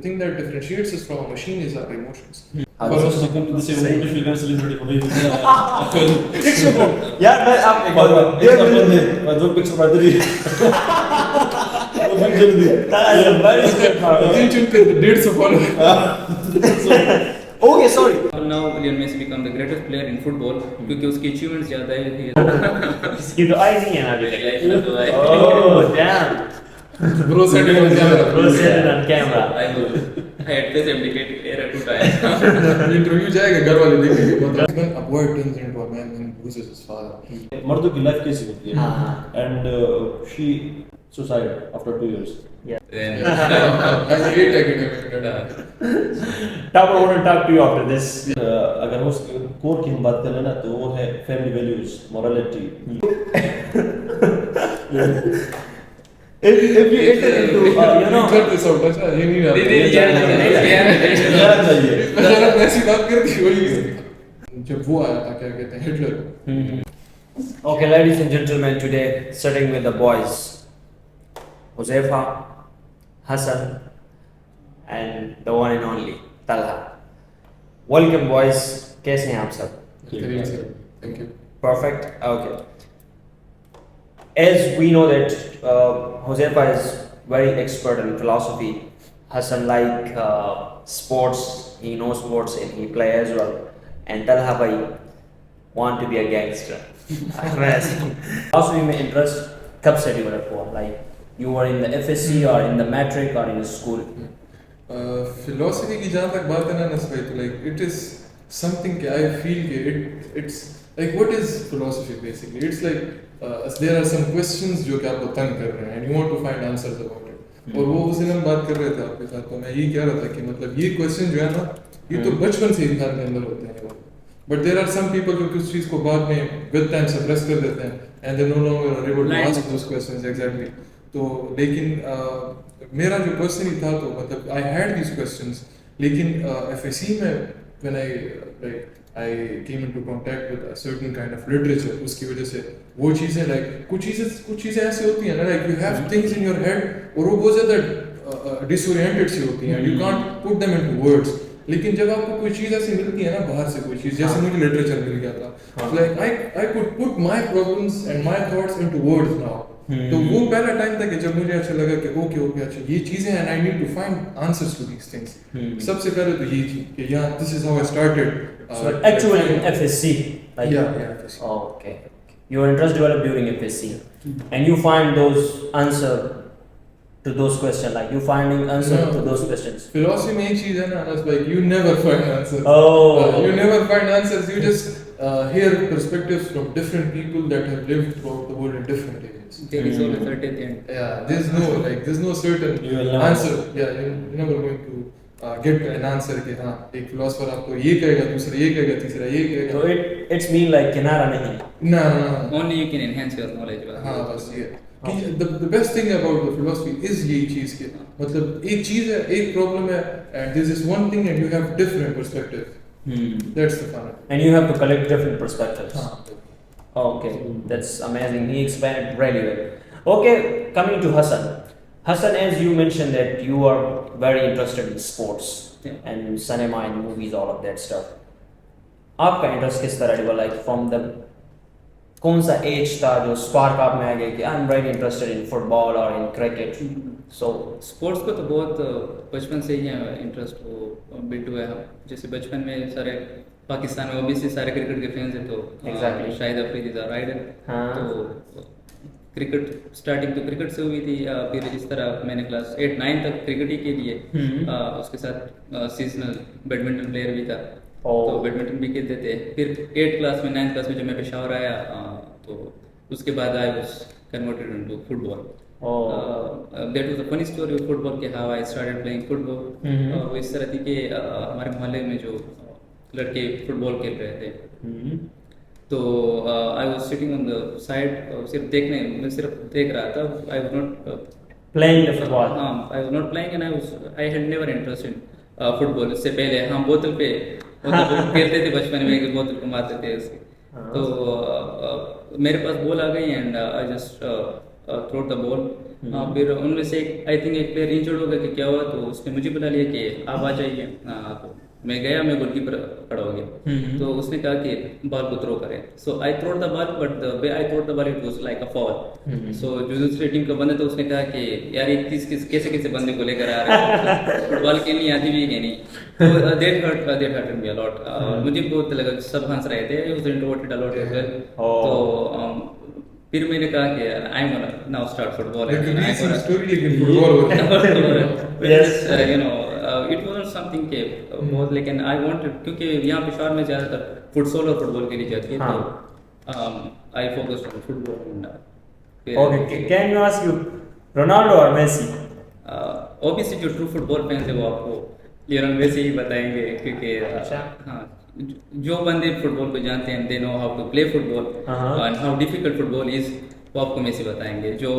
thing that differentiates us from a machine is our emotions. For us to come to the same motivation can celebrate for you. यार मैं आप एक बार मैं दो picture बना दी वो फिर जल्दी दिन चुन कर 150 follow Okay, sorry. Now Lionel Messi become the greatest player in football क्योंकि उसकी achievements ज़्यादा है. इसकी तो आई नहीं है ना अभी तक. Oh damn. Bro said it on camera. Bro said it on camera. I had this abdicated player to die. Interview जाएगा घर वाले देखेंगे मतलब a boy turns into a man and loses his father. मर्दों की लाइफ कैसी होती है? हाँ. And she suicide after 2 years. I hate academic. Topper want to talk to you after this. अगर उस कोर की हम बात कर लेना तो वो है family values, morality. If you enter into cut this out अच्छा ये नहीं आता जरा ऐसी बात कर दी वही जब वो आया था क्या कहते हैं Hitler. Okay, ladies and gentlemen, today starting with the boys, Huzaifa, Hassan, and the one and only Talha. Welcome, boys. कैसे हैं आप सब? Thank you. Perfect. Okay. As we know that Huzaifa is very expert in philosophy. Hassan like sports. He knows sports and he play as well. And Talha bhai want to be a gangster. Philosophy में interest कब से develop हुआ? Like you were in the FSC or in the matric or in the school? Philosophy की जहाँ तक बात है ना नस्बत तो like it is something कि I feel कि it's like what is philosophy basically? It's like there are some questions जो कि आपको तंग कर रहे हैं and you want to find answers about it. और वो उस दिन हम बात कर रहे थे आपके साथ तो मैं ये कह रहा था कि मतलब ये question जो है ना ये तो बचपन से इंसान के अंदर होते हैं but there are some people जो किस चीज़ को बाद में with time suppress कर देते हैं and they no longer are able to ask those questions exactly. तो लेकिन मेरा जो पर्सनली था तो मतलब I had these questions लेकिन FSC में when I came into contact with a certain kind of literature उसकी वजह से वो चीज़ें like कुछ चीज़ें ऐसी होती हैं ना like you have things in your head और वो बहुत ज़्यादा disoriented सी होती हैं you can't put them into words. लेकिन जब आपको कोई चीज़ ऐसी मिलती है ना बाहर से कोई चीज़ जैसे मुझे लिटरेचर मिल गया था like I could put my problems and my thoughts into words now. तो वो पहला टाइम था कि जब मुझे अच्छा लगा कि ओके अच्छा ये चीज़ें and I need to find answers to these things. सबसे पहले तो ये थी कि yeah this is how I started. So actually in FSC. Like, yeah FSC. Okay. Your interest developed during FSC, and you find those answer to those questions. Like you finding answer to those questions. Philosophy में एक चीज़ है ना like you never find answers. You never find answers. You just hear perspectives from different people that have lived throughout the world in different areas. There is always certainty. Yeah, there's no certain answer. Yeah, you're never going to get an answer कि हाँ एक philosopher आपको ये कहेगा दूसरा ये कहेगा तीसरा ये कहेगा. So it's mean like किनारा नहीं. No. Only you can enhance your knowledge. हाँ बस ये. The best thing about the philosophy is यही चीज़ कि मतलब एक चीज़ है एक problem है and this is one thing and you have different perspectives. That's the fun. And you have to collect different perspectives. हाँ. Okay, that's amazing. He explained it really well. Okay, coming to Hassan. Hassan, as you mentioned that you are very interested in sports and cinema and movies, all of that stuff. आपका interest किस तरह develop like from the कौन सा age था जो spark आप में आ गया कि I'm very interested in football or in cricket. So sports को तो बहुत बचपन से ही इंटरेस्ट हो बिल्ड हुआ है. जैसे बचपन में सारे पाकिस्तान में ओबीसी सारे क्रिकेट के फैंस हैं तो शाहिद अफरीदी इज राइट. तो क्रिकेट स्टार्टिंग तो क्रिकेट से हुई थी. फिर इस तरह मैंने क्लास 8-9 तक क्रिकेट ही के लिए उसके साथ सीजनल बैडमिंटन प्लेयर भी था. तो बैडमिंटन भी खेलते थे. फिर 8 क्लास में 9th क्लास में जब मैं पेशावर आया तो उसके बाद I was converted into football. That was a funny story of football कि how I started playing football. वो इस तरह थी कि हमारे मोहल्ले में जो लड़के फुटबॉल खेल रहे थे तो I was sitting on the side सिर्फ देख रहा था. I was not playing the football. I was not playing and I had never interest in football. इससे पहले हम बोतल पे खेलते थे बचपन में बोतल को मारते थे उसके. तो मेरे पास बॉल आ गई and I just throw the ball फिर उनमें से आई थिंक एक प्लेयर इंजर्ड हो गया कि क्या हुआ, तो उसने मुझे बुला लिया कि आप आ जाइए। तो मैं गया, मैं गोलकीपर खड़ा हो गया। तो उसने कहा कि बॉल को थ्रो करें। So I throw the ball, but the way I throw the ball it was like a fall. So जो दूसरी टीम का बंदा था उसने कहा कि यार ये कैसे कैसे बंदे को लेकर आ रहे हो, फुटबॉल खेलनी आती भी है कि नहीं। तो that hurt me a lot. मुझे बहुत लगा, सब हंस रहे थे, he was introverted a lot as well. तो फिर मैंने कहा कि I am gonna now start football. Like a recent story, लेकिन football you know it was something के बहुत, लेकिन आई वांटेड, क्योंकि यहाँ पे शहर में ज्यादातर फुटसॉल और फुटबॉल खेली जाती है। तो I focused on football. Okay, can you ask you Ronaldo और मेसी? ऑब्वियसली जो ट्रू फुटबॉल फैंस है वो आपको लियोनेल मेसी ही बताएंगे, क्योंकि हाँ, जो बंदे फुटबॉल को जानते हैं, they know how to play football and how difficult football is, वो आपको मेसी बताएंगे। जो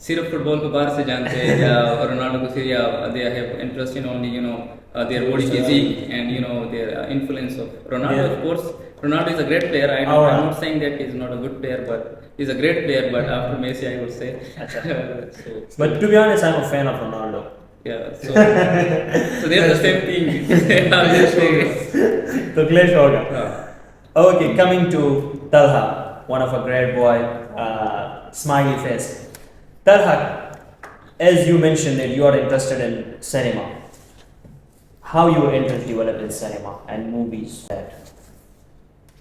सिर्फ फुटबॉल को बाहर से जानते हैं या रोनाल्डो को सिर्फ, या they have interest in only you know their body physique and you know their influence of Ronaldo. Of course, Ronaldo is a great player. I'm not saying that he's not a good player, but he's a great player. But after Messi, I would say. But to be honest, I'm a fan of Ronaldo. Yeah. So they're the same thing. तो clash होगा। Okay, coming to Talha, one of a great boy, smiley face. Talha, as you mentioned that you are interested in cinema. How your interest developed in cinema and movies? That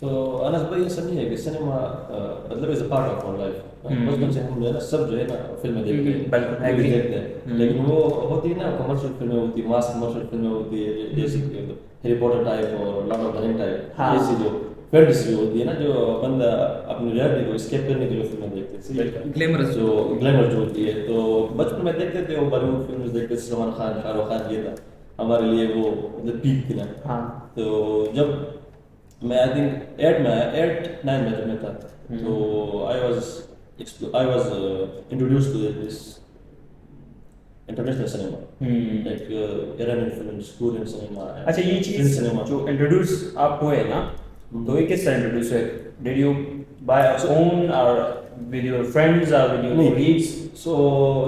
तो अनस भाई ऐसा नहीं है कि cinema मतलब is a part of our life. बचपन से हम जो है ना सब जो है ना फिल्में देखते हैं, बिल्कुल मूवीज देखते हैं, लेकिन वो होती है ना कमर्शियल फिल्में होती है, मास कमर्शियल फिल्में होती है, जैसे कि हैरी पॉटर टाइप और Lord of the ring type, ऐसी जो फैंटेसी होती है ना, जो बंदा अपनी रियलिटी को एस्केप करने के लिए फिल्में देखते हैं, ग्लैमरस जो होती है। तो बचपन में देखते थे वो बॉलीवुड फिल्म देखते थे, सलमान खान, शाहरुख खान, ये था हमारे लिए वो मतलब पीक थी ना। तो जब मैं आई थिंक 8-9 में जब मैं था, तो I was introduced to this international cinema, like ईरानी फिल्म्स, कोरियन सिनेमा। अच्छा, ये चीज जो इंट्रोड्यूस आप हुए ना, तो ये किस तरह इंट्रोड्यूस हुए? Did you buy a phone और with your friends or with your colleagues? So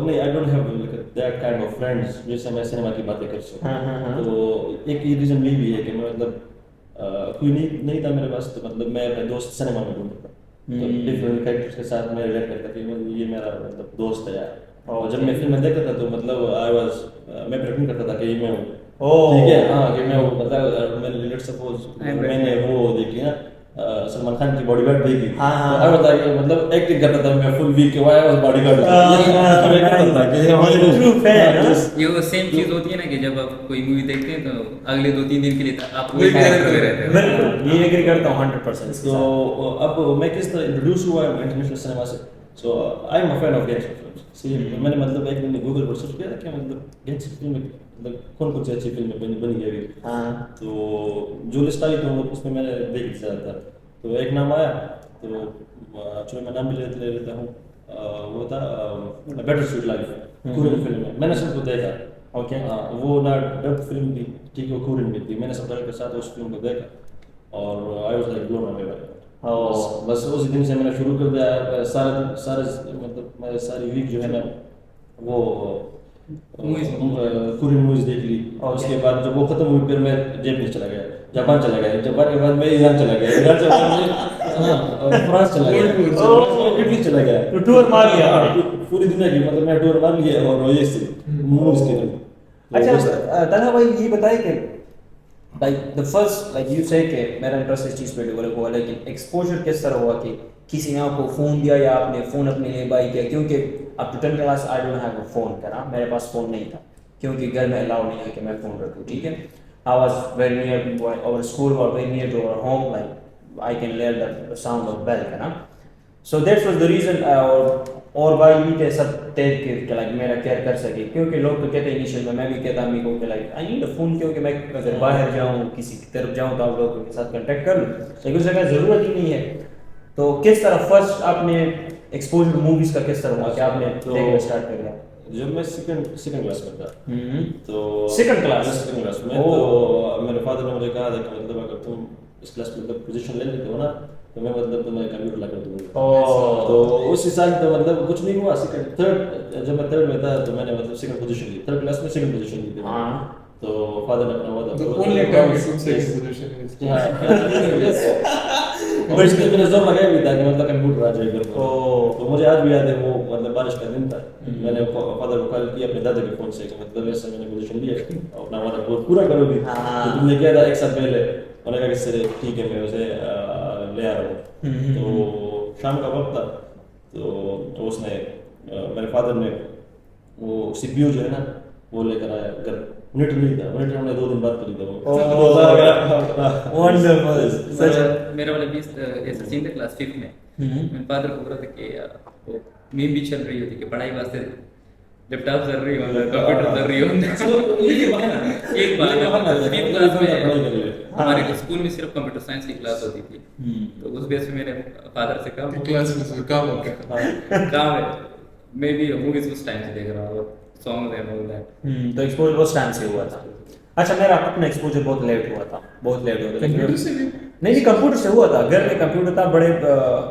नहीं, I don't have like that kind of friends जैसे मैं सिनेमा की बातें कर सकूं। तो एक ये रीजन ये भी है कि मैं मतलब कोई नहीं था मेरे पास, तो मतलब मैं अपने दोस्त सिनेमा में ढूंढता था, तो डिफरेंट कैरेक्टर्स के साथ मैं रिलेट करता कि ये मेरा मतलब दोस्त है यार। और जब मैं फिल्म देखता था तो मतलब मैं प्रेटेंड करता था कि ये मैं हूँ, ठीक है, हाँ कि मैं हूँ। मतलब मैंने लेट्स सपोज मैंने वो देखी ना सलमान खान की बॉडीगार्ड देखी, तो आई वाज लाइक मतलब एक्टिंग करता था मैं फुल वीक के, व्हाई आई वाज बॉडीगार्ड। मैं करता था कि हमारे ट्रू फैन। ये वो सेम चीज होती है ना कि जब आप कोई मूवी देखते हैं तो अगले 2-3 दिन के लिए आप वही कैरेक्टर में रहते हैं। बिल्कुल, ये एग्री करता हूँ 100%। तो अब मैं किस तरह इंट्रोड्यूस हुआ इंटरनेशनल सिनेमा से, so I am a fan of gangster films. सी मैंने मतलब एक दिन गूगल पर सर्च किया कि मतलब गैंगस्टर फिल्म मतलब कौन सी अच्छी फिल्में बनी है अभी। तो जो लिस्ट आई तो उसमें मैंने देखी ज़्यादातर, तो एक नाम आया, तो चलो मैं नाम भी ले लेता हूँ, वो था better sweet life, Korean film है। मैंने सबको देखा, ओके, वो ना डब फिल्म थी, ठीक है, वो कोरियन में थी। मैंने सब के साथ उस फिल्म को देखा और I was like blown away by it. बस उस दिन से मैंने शुरू कर दिया सारे मतलब मैं सारी वीक जो है ना वो कोरियन मूवीज देख ली। और उसके बाद जब वो खत्म हुई फिर मैं जापान चला गया, जापान के बाद मैं ईरान चला गया, ईरान से बाद फ्रांस चला गया, इटली चला गया, तो टूर मार लिया पूरी दुनिया की, मतलब मैं टूर मार लिया और ये से मूवीज की तरफ। अच्छा तन्हा भाई, ये बताइए कि like the first, like you से कि मेरा इंटरेस्ट इस चीज़ पे डेवलप हुआ, लेकिन एक्सपोजर किस तरह हुआ कि किसी ने आपको फ़ोन दिया या आपने फ़ोन अपने लिए बाई किया? क्योंकि अब to 10th class I don't have a phone करा, मेरे पास फ़ोन नहीं था क्योंकि घर में अलाउ नहीं है कि मैं फ़ोन रखूँ, ठीक है। I was very near, our school was very near to our home, like I can hear the sound of bell, है ना। So that was the reason, और भाई भी के सब टेक के लाइक मेरा केयर कर सके, क्योंकि लोग तो कहते हैं इनिशियल में, मैं भी कहता अम्मी को कि like I need a phone, क्योंकि मैं अगर बाहर जाऊँ किसी की तरफ जाऊँ तो आप लोगों के साथ कांटेक्ट कर लूँ, लेकिन उस जगह ज़रूरत ही नहीं है। तो किस तरह फर्स्ट आपने एक्सपोजर मूवीज़ का किस तरह हुआ कि आपने देखना स्टार्ट कर दिया? जब मैं सेकंड क्लास में था, तो सेकंड क्लास में तो मेरे फादर ने मुझे कहा था कि मतलब अगर तुम इस क्लास में मतलब पोजीशन ले लेते हो ना, तो मैं मतलब तुम्हें कंप्यूटर ला कर दूंगा। ओह। तो उस हिसाब तो मतलब कुछ नहीं हुआ। सेकंड थर्ड जब मैं थर्ड में था तो मैंने मतलब सेकंड पोजीशन ली, थर्ड क्लास में सेकंड पोजीशन ली थी। हाँ। तो फादर ने अपना हुआ था The only time you took second position in his class. और इसके मैंने जोर लगाया भी था कि मतलब कंप्यूटर आ जाए घर पर। ओह। तो मुझे आज भी याद है वो मतलब बारिश का दिन था, मैंने फादर को कॉल किया अपने दादा के फोन से कि मतलब ऐसा मैंने पोजीशन लिया अपना वादा पूरा करो भी। हाँ। तो तुमने किया था एक साल पहले, उन्होंने कहा कि सर ठीक है मैं उसे ले आ रहा हूँ। तो शाम का वक्त था, तो उसने मेरे फादर ने वो सीपीयू जो है ना वो लेकर आया घर। मॉनिटर नहीं था, मॉनिटर हमने 2 दिन बाद खरीदा वो। वंडरफुल। सच मेरा वाला भी ऐसा सीन था क्लास 5 में। मेरे फादर को बोला था कि वो मीम भी चल रही होती कि पढ़ाई वास्ते लैपटॉप चल रही हो, कंप्यूटर चल रही हो। एक बार 5th क्लास में हमारे स्कूल में सिर्फ कंप्यूटर साइंस की क्लास होती थी, तो उस बेस पे मेरे फादर से कहा क्लास में काम हो गया। काम है, मैं भी मूवीज उस टाइम से देख रहा हूँ, सॉन्ग एंड ऑल दैट। तो एक्सपोजर उस टाइम से हुआ था। अच्छा, मेरा अपना एक्सपोजर बहुत लेट हुआ था, बहुत लेट हुआ था। कंप्यूटर से भी नहीं, कंप्यूटर से हुआ था। घर में कंप्यूटर था, बड़े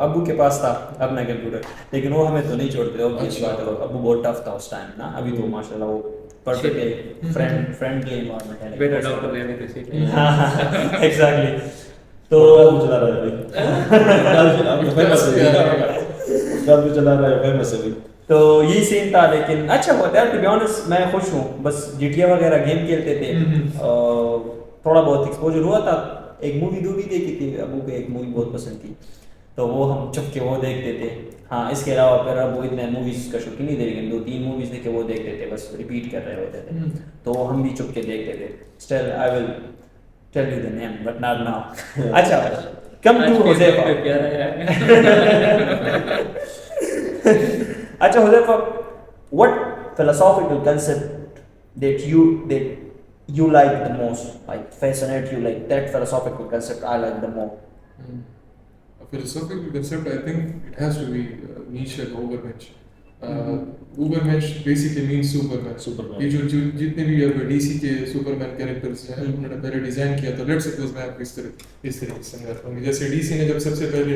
अब्बू के पास था अपना कंप्यूटर, लेकिन वो हमें तो नहीं छोड़ते। obvious बात है, और अब्बू बहुत टफ था उस टाइम ना। अभी तो माशाल्लाह वो परफेक्ट फ्रेंडली एनवायरनमेंट है। बेटा डॉक्टर लेने थे सीट। हाँ एग्जैक्टली। तो चला रहा है भाई, फेमस है, चला रहा है फेमस है भाई। तो यही सीन था, लेकिन अच्छा हुआ था टू बी ऑनेस्ट। मैं खुश हूँ, बस GTA वगैरह गेम खेलते थे, थोड़ा बहुत एक्सपोजर हुआ था। एक मूवी भी देखी थी, अबू को एक मूवी बहुत पसंद थी, तो वो हम चुप के वो देखते थे। हाँ, इसके अलावा फिर अब वो इतने मूवीज का शौकीन नहीं थे, लेकिन 2-3 मूवीज देखे वो देखते थे, बस रिपीट कर रहे होते थे, तो हम भी चुप के देखते थे। Still I will tell you the name but not now. अच्छा, कम टू हुज़ैफा। अच्छा Huzaifa, what philosophical concept that you like the most, like fascinate you, like that philosophical concept I like the more? A philosophical concept, I think it has to be Nietzsche and Übermensch. Übermensch basically means Superman. ये जो जितने भी अब DC के Superman characters हैं उन्होंने पहले design किया, तो लेट्स सपोज मैं आपको इस तरीके से समझाता हूँ। जैसे DC ने जब सबसे पहले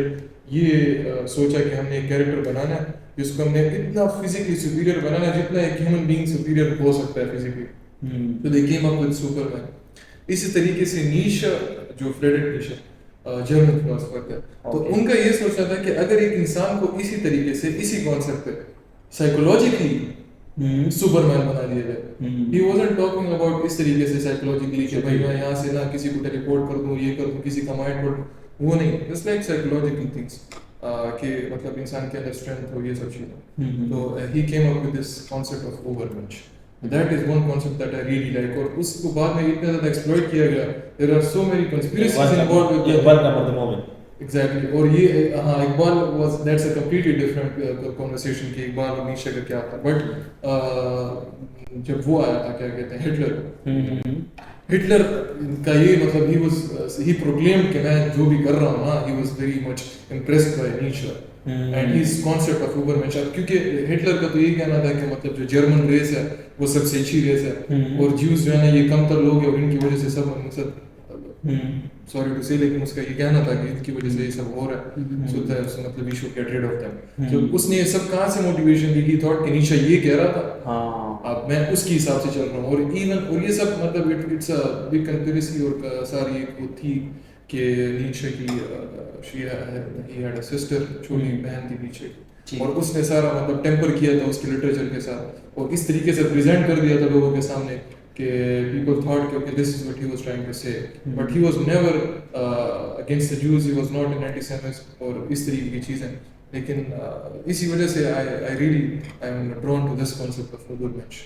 ये सोचा कि हमने एक कैरेक्टर बनाना है जिसको हमने इतना फिजिकली सुपीरियर बनाना है जितना एक ह्यूमन बीइंग सुपीरियर हो सकता है फिजिकली, तो दे केम अप विद सुपरमैन। इसी तरीके से नीशा, जो फ्रेडरिक नीशा जर्मन फिलोसोफर थे, तो उनका ये सोचना था कि अगर एक इंसान को इसी तरीके से इसी कॉन्सेप्ट पे साइकोलॉजिकली सुपरमैन बना दिया जाए। ही वाजंट टॉकिंग अबाउट इस तरीके से साइकोलॉजिकली कि भाई मैं यहाँ से ना किसी को टेलीपोर्ट कर दूँ, ये कर दूँ, किसी का माइंड पढ़, वो नहीं। इट्स लाइक साइकोलॉजिकल थिंग्स कि मतलब इंसान के अंदर स्ट्रेंथ हो, ये सब चीज़ें। तो he came up with this concept of overmensch. That is one concept that I really like, और उसको बाद में इतना ज़्यादा एक्सप्लॉइट किया गया। There are so many conspiracies involved with it. Iqbal का मतलब moment. Exactly, और ये हाँ, Iqbal was that's a completely different conversation कि इकबाल और नीशे का क्या था। But जब वो आया था, क्या कहते हैं, हिटलर का ये मतलब he proclaimed कि मैं जो भी कर रहा हूँ ना, he was very much impressed by Nietzsche and his concept of Übermensch, क्योंकि हिटलर का तो यही कहना था कि मतलब जो जर्मन रेस है वो सबसे अच्छी रेस है, और ज्यूज जो है ना ये कमतर लोग हैं और इनकी वजह से सब सॉरी टू से, लेकिन उसका ये कहना था कि इनकी वजह से ये सब हो रहा है, सो मतलब we should get rid of them. तो उसने ये सब कहाँ से मोटिवेशन ली? ही थॉट कि नीशा ये कह रहा था, अब मैं उसके हिसाब से चल रहा हूँ। और इवन और ये सब मतलब इट्स अ बिग कंस्पिरेसी, और सारी एक वो थी कि नीशे की ही हैड अ सिस्टर, छोटी बहन थी नीशे की, और उसने सारा मतलब टेम्पर किया था उसके लिटरेचर के साथ, और इस तरीके से प्रेजेंट कर दिया था लोगों के सामने कि people thought कि okay, this is what he was trying to say, but he was never against the Jews, he was not an anti-Semite और इस तरीके की चीज़ें। लेकिन इसी वजह से I am drawn to this concept of Übermensch.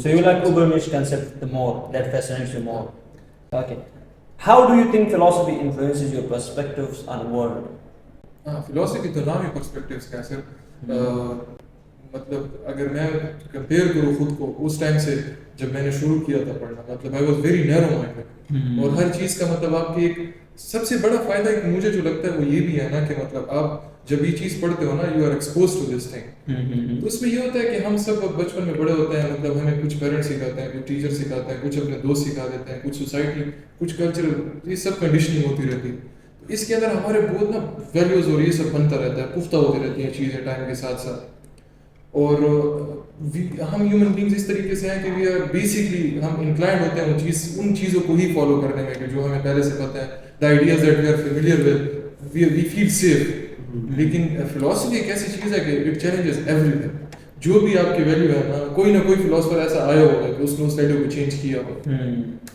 So you like Übermensch concept the more, that fascinates you more. Okay. How do you think philosophy influences your perspectives on the world? Philosophy तो नाम ही perspectives का sir. मतलब अगर मैं compare करूँ खुद को उस टाइम से जब मैंने शुरू किया था पढ़ना, मतलब I was very narrow minded, और हर चीज़ का मतलब आपके एक सबसे बड़ा फायदा एक मुझे जो लगता है वो ये भी है ना कि मतलब आप जब ये चीज़ पढ़ते हो ना, you are expose to this thing. तो उसमें ये होता है कि हम सब बचपन में बड़े होते हैं, मतलब हमें कुछ पेरेंट्स सिखाते हैं, कुछ टीचर सिखाते हैं, कुछ अपने दोस्त सिखा देते हैं, कुछ सोसाइटी, कुछ कल्चर, ये सब कंडीशनिंग होती रहती है। तो इसके अंदर हमारे बहुत ना वैल्यूज़ और ये सब बनता रहता है, पुख्ता होती रहती हैं चीज़ें टाइम के साथ साथ। और हम ह्यूमन बींग्स इस तरीके से हैं कि वी आर बेसिकली, हम इंक्लाइंड होते हैं उन चीज़ों को ही फॉलो करने में कि जो हमें पहले से पता है, the ideas that we are familiar with, we feel safe. लेकिन फिलॉसफी एक ऐसी चीज़ है कि इट चैलेंजेस एवरीथिंग। जो भी आपकी वैल्यू है ना, कोई ना कोई फिलोसफर ऐसा आया होगा कि उसने उस वैल्यू को चेंज किया होगा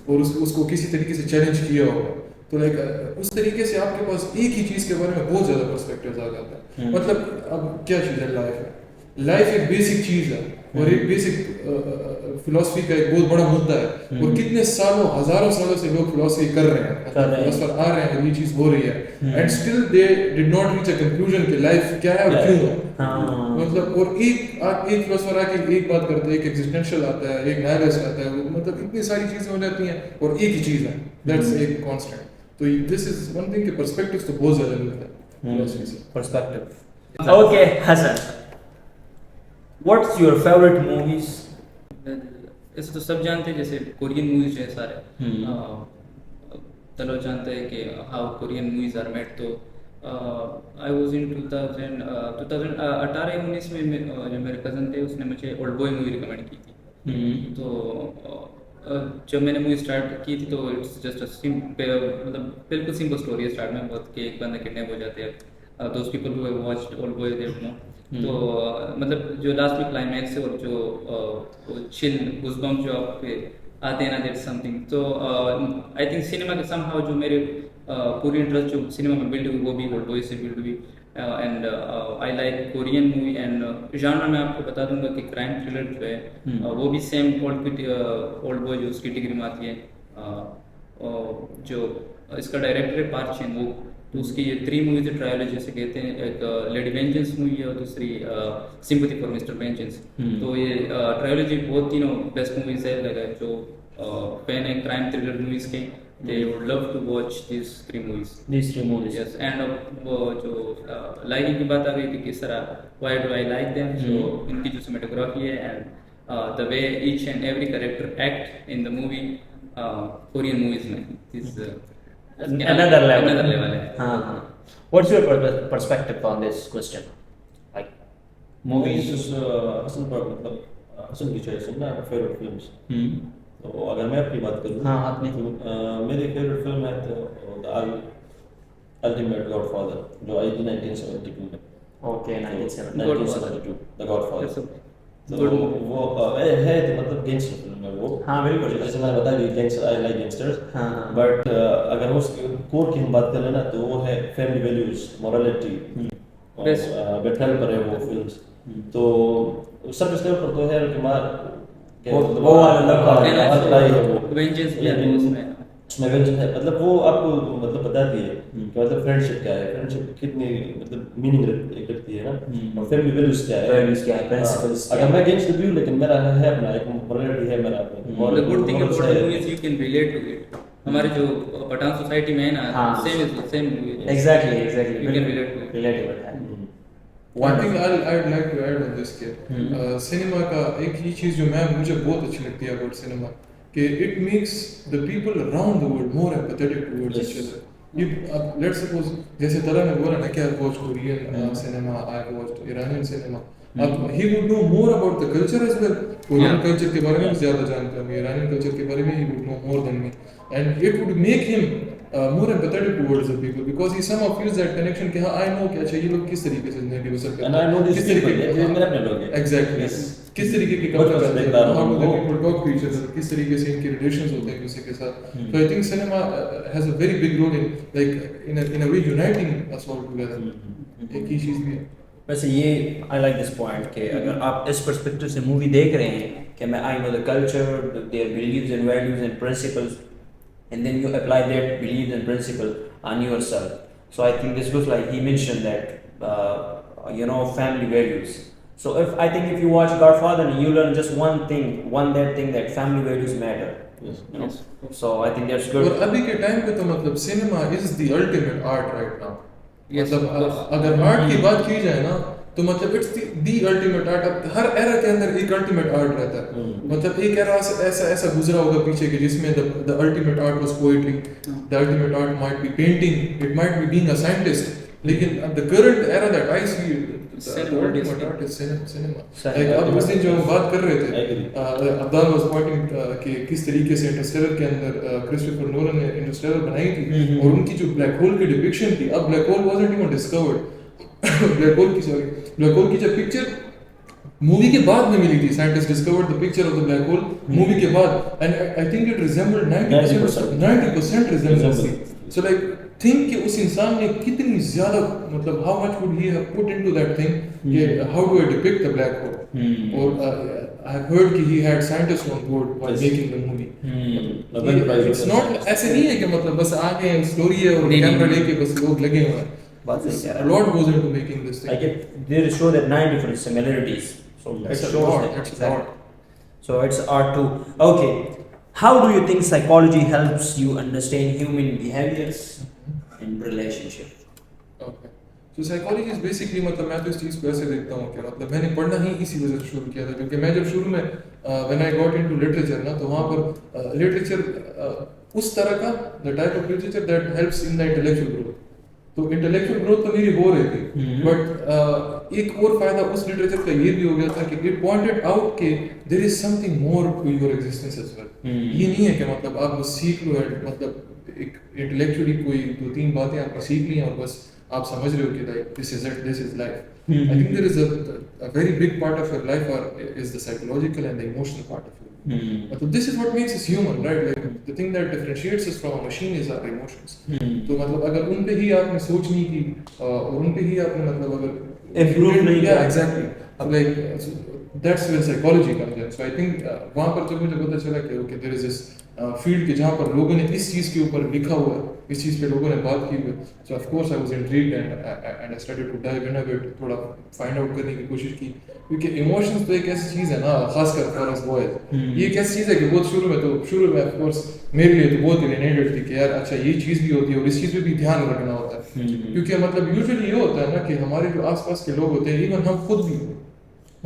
और उसको किसी तरीके से चैलेंज किया होगा। तो लाइक उस तरीके से आपके पास एक ही चीज़ के बारे में बहुत ज़्यादा पर्सपेक्टिव्स आ जाता है। मतलब अब क्या चीज़ है लाइफ है, लाइफ एक बेसिक चीज़ है और एक बेसिक फिलोसफी का एक बहुत बड़ा मुद्दा है। और कितने सालों, हजारों सालों से लोग फिलोसफी कर रहे हैं, फिलोसफर आ रहे हैं और ये चीज़ हो रही है, and still they did not reach a conclusion कि लाइफ क्या है और क्यों है। मतलब और एक फिलोसफर आके एक बात करता है, एक एग्जिस्टेंशियल आता है, एक नाइलिस्ट आता है, मतलब इतनी सारी चीज़ें हो जाती हैं और एक ही चीज़ है, दैट्स एक कांस्टेंट। तो दिस इज वन थिंग कि पर्सपेक्टिव्स तो बहुत ज़्यादा मिलता है फिलोसफी से। Perspective. Okay Hasan, what's your favourite movies? ऐसे तो सब जानते हैं, जैसे कोरियन मूवीज जो है सारे, चलो जानते हैं कि how Korean movies are made. तो आई वाज इन 2018-19 में जो मेरे कज़न थे उसने मुझे ओल्ड बॉय मूवी रिकमेंड की थी। तो जब मैंने मूवी स्टार्ट की थी तो इट्स जस्ट मतलब बिल्कुल सिंपल स्टोरी है स्टार्ट में, बहुत कि एक बंदा किडनैप हो जाते हैं। Those people who have watched old boy they know. तो मतलब जो लास्ट में क्लाइमैक्स है और जो चिल गूज़बम्प जो आप पे आते हैं ना, दैट्स समथिंग। तो आई थिंक सिनेमा के समहाउ जो मेरे पूरी इंटरेस्ट जो सिनेमा में बिल्ड हुई वो भी ओल्ड बॉय से बिल्ड हुई। And I like Korean movie. And genre मैं आपको बता दूंगा कि क्राइम थ्रिलर जो है वो भी सेम ओल्ड बॉय जो उसकी डिग्री में आती है। जो इसका डायरेक्टर है पार्क चैन वो, तो उसकी ये 3 मूवीज ट्रायोलॉजी जैसे कहते हैं, एक लेडी वेंजेंस मूवी है और दूसरी सिंपैथी फॉर मिस्टर वेंजेंस। तो ये ट्रायोलॉजी बहुत तीनों बेस्ट मूवीज है। लगा जो फैन है क्राइम थ्रिलर मूवीज के, they would love to watch these 3 movies. Yes, and वो जो लाइकिंग की बात आ गई कि किस तरह why do I like them, so इनकी जो सिनेमेटोग्राफी है and the way each and every character act in the movie, Korean movies में is another level है। What's your perspective on this question, like movies? Hasan पर मतलब हसन की choice है ना फेवरेट फिल्म्स। तो अगर मैं अपनी बात करूँ, हाँ आपने तो मेरी फेवरेट फिल्म है तो अल्टीमेट गॉडफादर जो आई थी 1972 में। Okay 1972 the godfather. तो वो है तो मतलब गैंगस्टर फिल्म है वो। हाँ बिल्कुल, जैसे मैंने बताया कि gangster, I like gangsters. But अगर उसके कोर की हम बात करें ना तो वो है फैमिली वैल्यूज, मोरालिटी, बेटल पर है वो फिल्म्स। तो सर्विस लेवल पर तो है कि वो वाला है वो वेंजेंस भी है उसमें। उसमें वेंजेंस है, मतलब वो आपको मतलब बताती है कि मतलब फ्रेंडशिप क्या है, फ्रेंडशिप कितनी मतलब मीनिंग रखती है ना, और फैमिली वैल्यूज क्या है, प्रिंसिपल्स। अगर मैं अगेंस्ट व्यू, लेकिन मेरा है अपना एक मोरालिटी है मेरा अपना। और the good thing about the movie is you can relate to it. हमारे जो पठान सोसाइटी में है ना, same movie. Exactly you can relate to it. Relatable है। One thing I'd like to add on this कि सिनेमा का एक ही चीज़ जो मुझे बहुत अच्छी लगती है about सिनेमा, कि it makes the people around the world more empathetic towards each other. अब let's suppose जैसे तरह ने बोला ना कि I watched Korean cinema, I watched Iranian cinema. अब he would know more about the culture as well. Korean culture के बारे में ज़्यादा जानता है, Iranian culture के बारे में he would know more than me, and it would make him more empathetic towards the people because he somehow feels that connection कि हाँ I know क्या चाहिए, लोग किस तरीके से जिंदगी बसर करते हैं, and I know these people, ये मेरे अपने लोग हैं। Exactly. किस तरीके की कल्चर करते हैं, how do they people talk to each other, किस तरीके से इनके relations होते हैं किसी के साथ। So I think cinema has a very big role in like in a way uniting us all together. एक ही चीज़ भी है। वैसे ये आई लाइक दिस पॉइंट कि अगर आप इस पर्सपेक्टिव से मूवी देख रहे हैं कि मैं I know the culture, their believes and values and principles, and then you apply that beliefs and principle on yourself. So I think this was like he mentioned that family values. So I think if you watch Godfather you learn just one thing that family values matter. Yes. So I think that's good. और अभी के time पे तो मतलब cinema is the ultimate art right now. Yes, मतलब of course. अगर art की बात की जाए ना तो मतलब इट्स दी अल्टीमेट आर्ट. अब हर एरा के अंदर एक अल्टीमेट आर्ट रहता है. मतलब एक एरा ऐसा ऐसा गुजरा होगा पीछे के जिसमें the ultimate art was poetry, the ultimate art might be painting, it might be being a scientist. लेकिन the current era that I see the ultimate art is cinema. Like अब उस दिन जो हम बात कर रहे थे अब्दाल वाज पॉइंटिंग कि किस तरीके से इंटरस्टेलर के अंदर क्रिस्टोफर नोलन ने इंटरस्टेलर बनाई थी और उनकी जो ब्लैक होल की डिपिक्शन थी. अब black hole wasn't even discovered. Black hole की जब पिक्चर मूवी के बाद में मिली थी, scientist discovered the picture of the black hole movie के बाद, and I think it resembled 90% resembles थी. सो लाइक थिंक कि उस इंसान ने कितनी ज्यादा मतलब how much would he have put into that thing कि how do I depict the black hole. और आई हैव हर्ड कि he had scientist on board while making the movie. It's not ऐसे नहीं है कि मतलब बस आके स्टोरी है और कैमरा लेके बस लोग लगे हुए हैं. A lot goes into making this thing. I get they show that 9 different similarities. So That's it a shows lot. that That's a exactly. lot. So it's art too. Okay. How do you think psychology helps you understand human behaviors in relationship? Okay. So psychology is basically मतलब मैं तो इस चीज़ को ऐसे देखता हूँ कि मतलब मैंने पढ़ना ही इसी वजह से शुरू किया था क्योंकि मैं जब शुरू में when I got into literature ना तो वहाँ पर literature उस तरह का the type of literature that helps in the intellectual growth. तो इंटेलेक्चुअल ग्रोथ तो मेरी हो रही थी बट एक और फायदा उस लिटरेचर का ये भी हो गया था कि इट पॉइंटेड आउट कि there is something more to your existence as well. ये नहीं है कि मतलब आप बस सीख लो मतलब एक इंटेलेक्चुअली कोई 2-3 बातें आपने सीख ली और बस आप समझ रहे हो कि like this is it, this is life. I think there is a very big part of your life is the psychological and the emotional part of मतलब this is what makes us human, right? Like the thing that differentiates us from a machine is our emotions. तो मतलब अगर उन पे ही आपने सोच नहीं की और उन पे ही आपने मतलब अगर improve नहीं किया, exactly. अब like that's where psychology comes in. So I think वहाँ पर जब मुझे पता चला कि okay there is this field के जहाँ पर लोगों ने इस चीज़ के ऊपर लिखा हुआ है, इस चीज़ पे लोगों ने बात की हुई है. So of course I was intrigued and I started to dive in a bit, थोड़ा find out करने की कोशिश की क्योंकि इमोशंस तो एक ऐसी चीज़ है ना खासकर फॉर अस बॉयज. ये एक ऐसी चीज़ है कि बहुत शुरू में ऑफ कोर्स मेरे लिए तो बहुत इरिटेटेड थी कि यार अच्छा ये चीज़ भी होती है और इस चीज़ पे भी ध्यान रखना होता है क्योंकि मतलब यूजुअली ये होता है ना कि हमारे जो आसपास के लोग होते हैं इवन हम खुद भी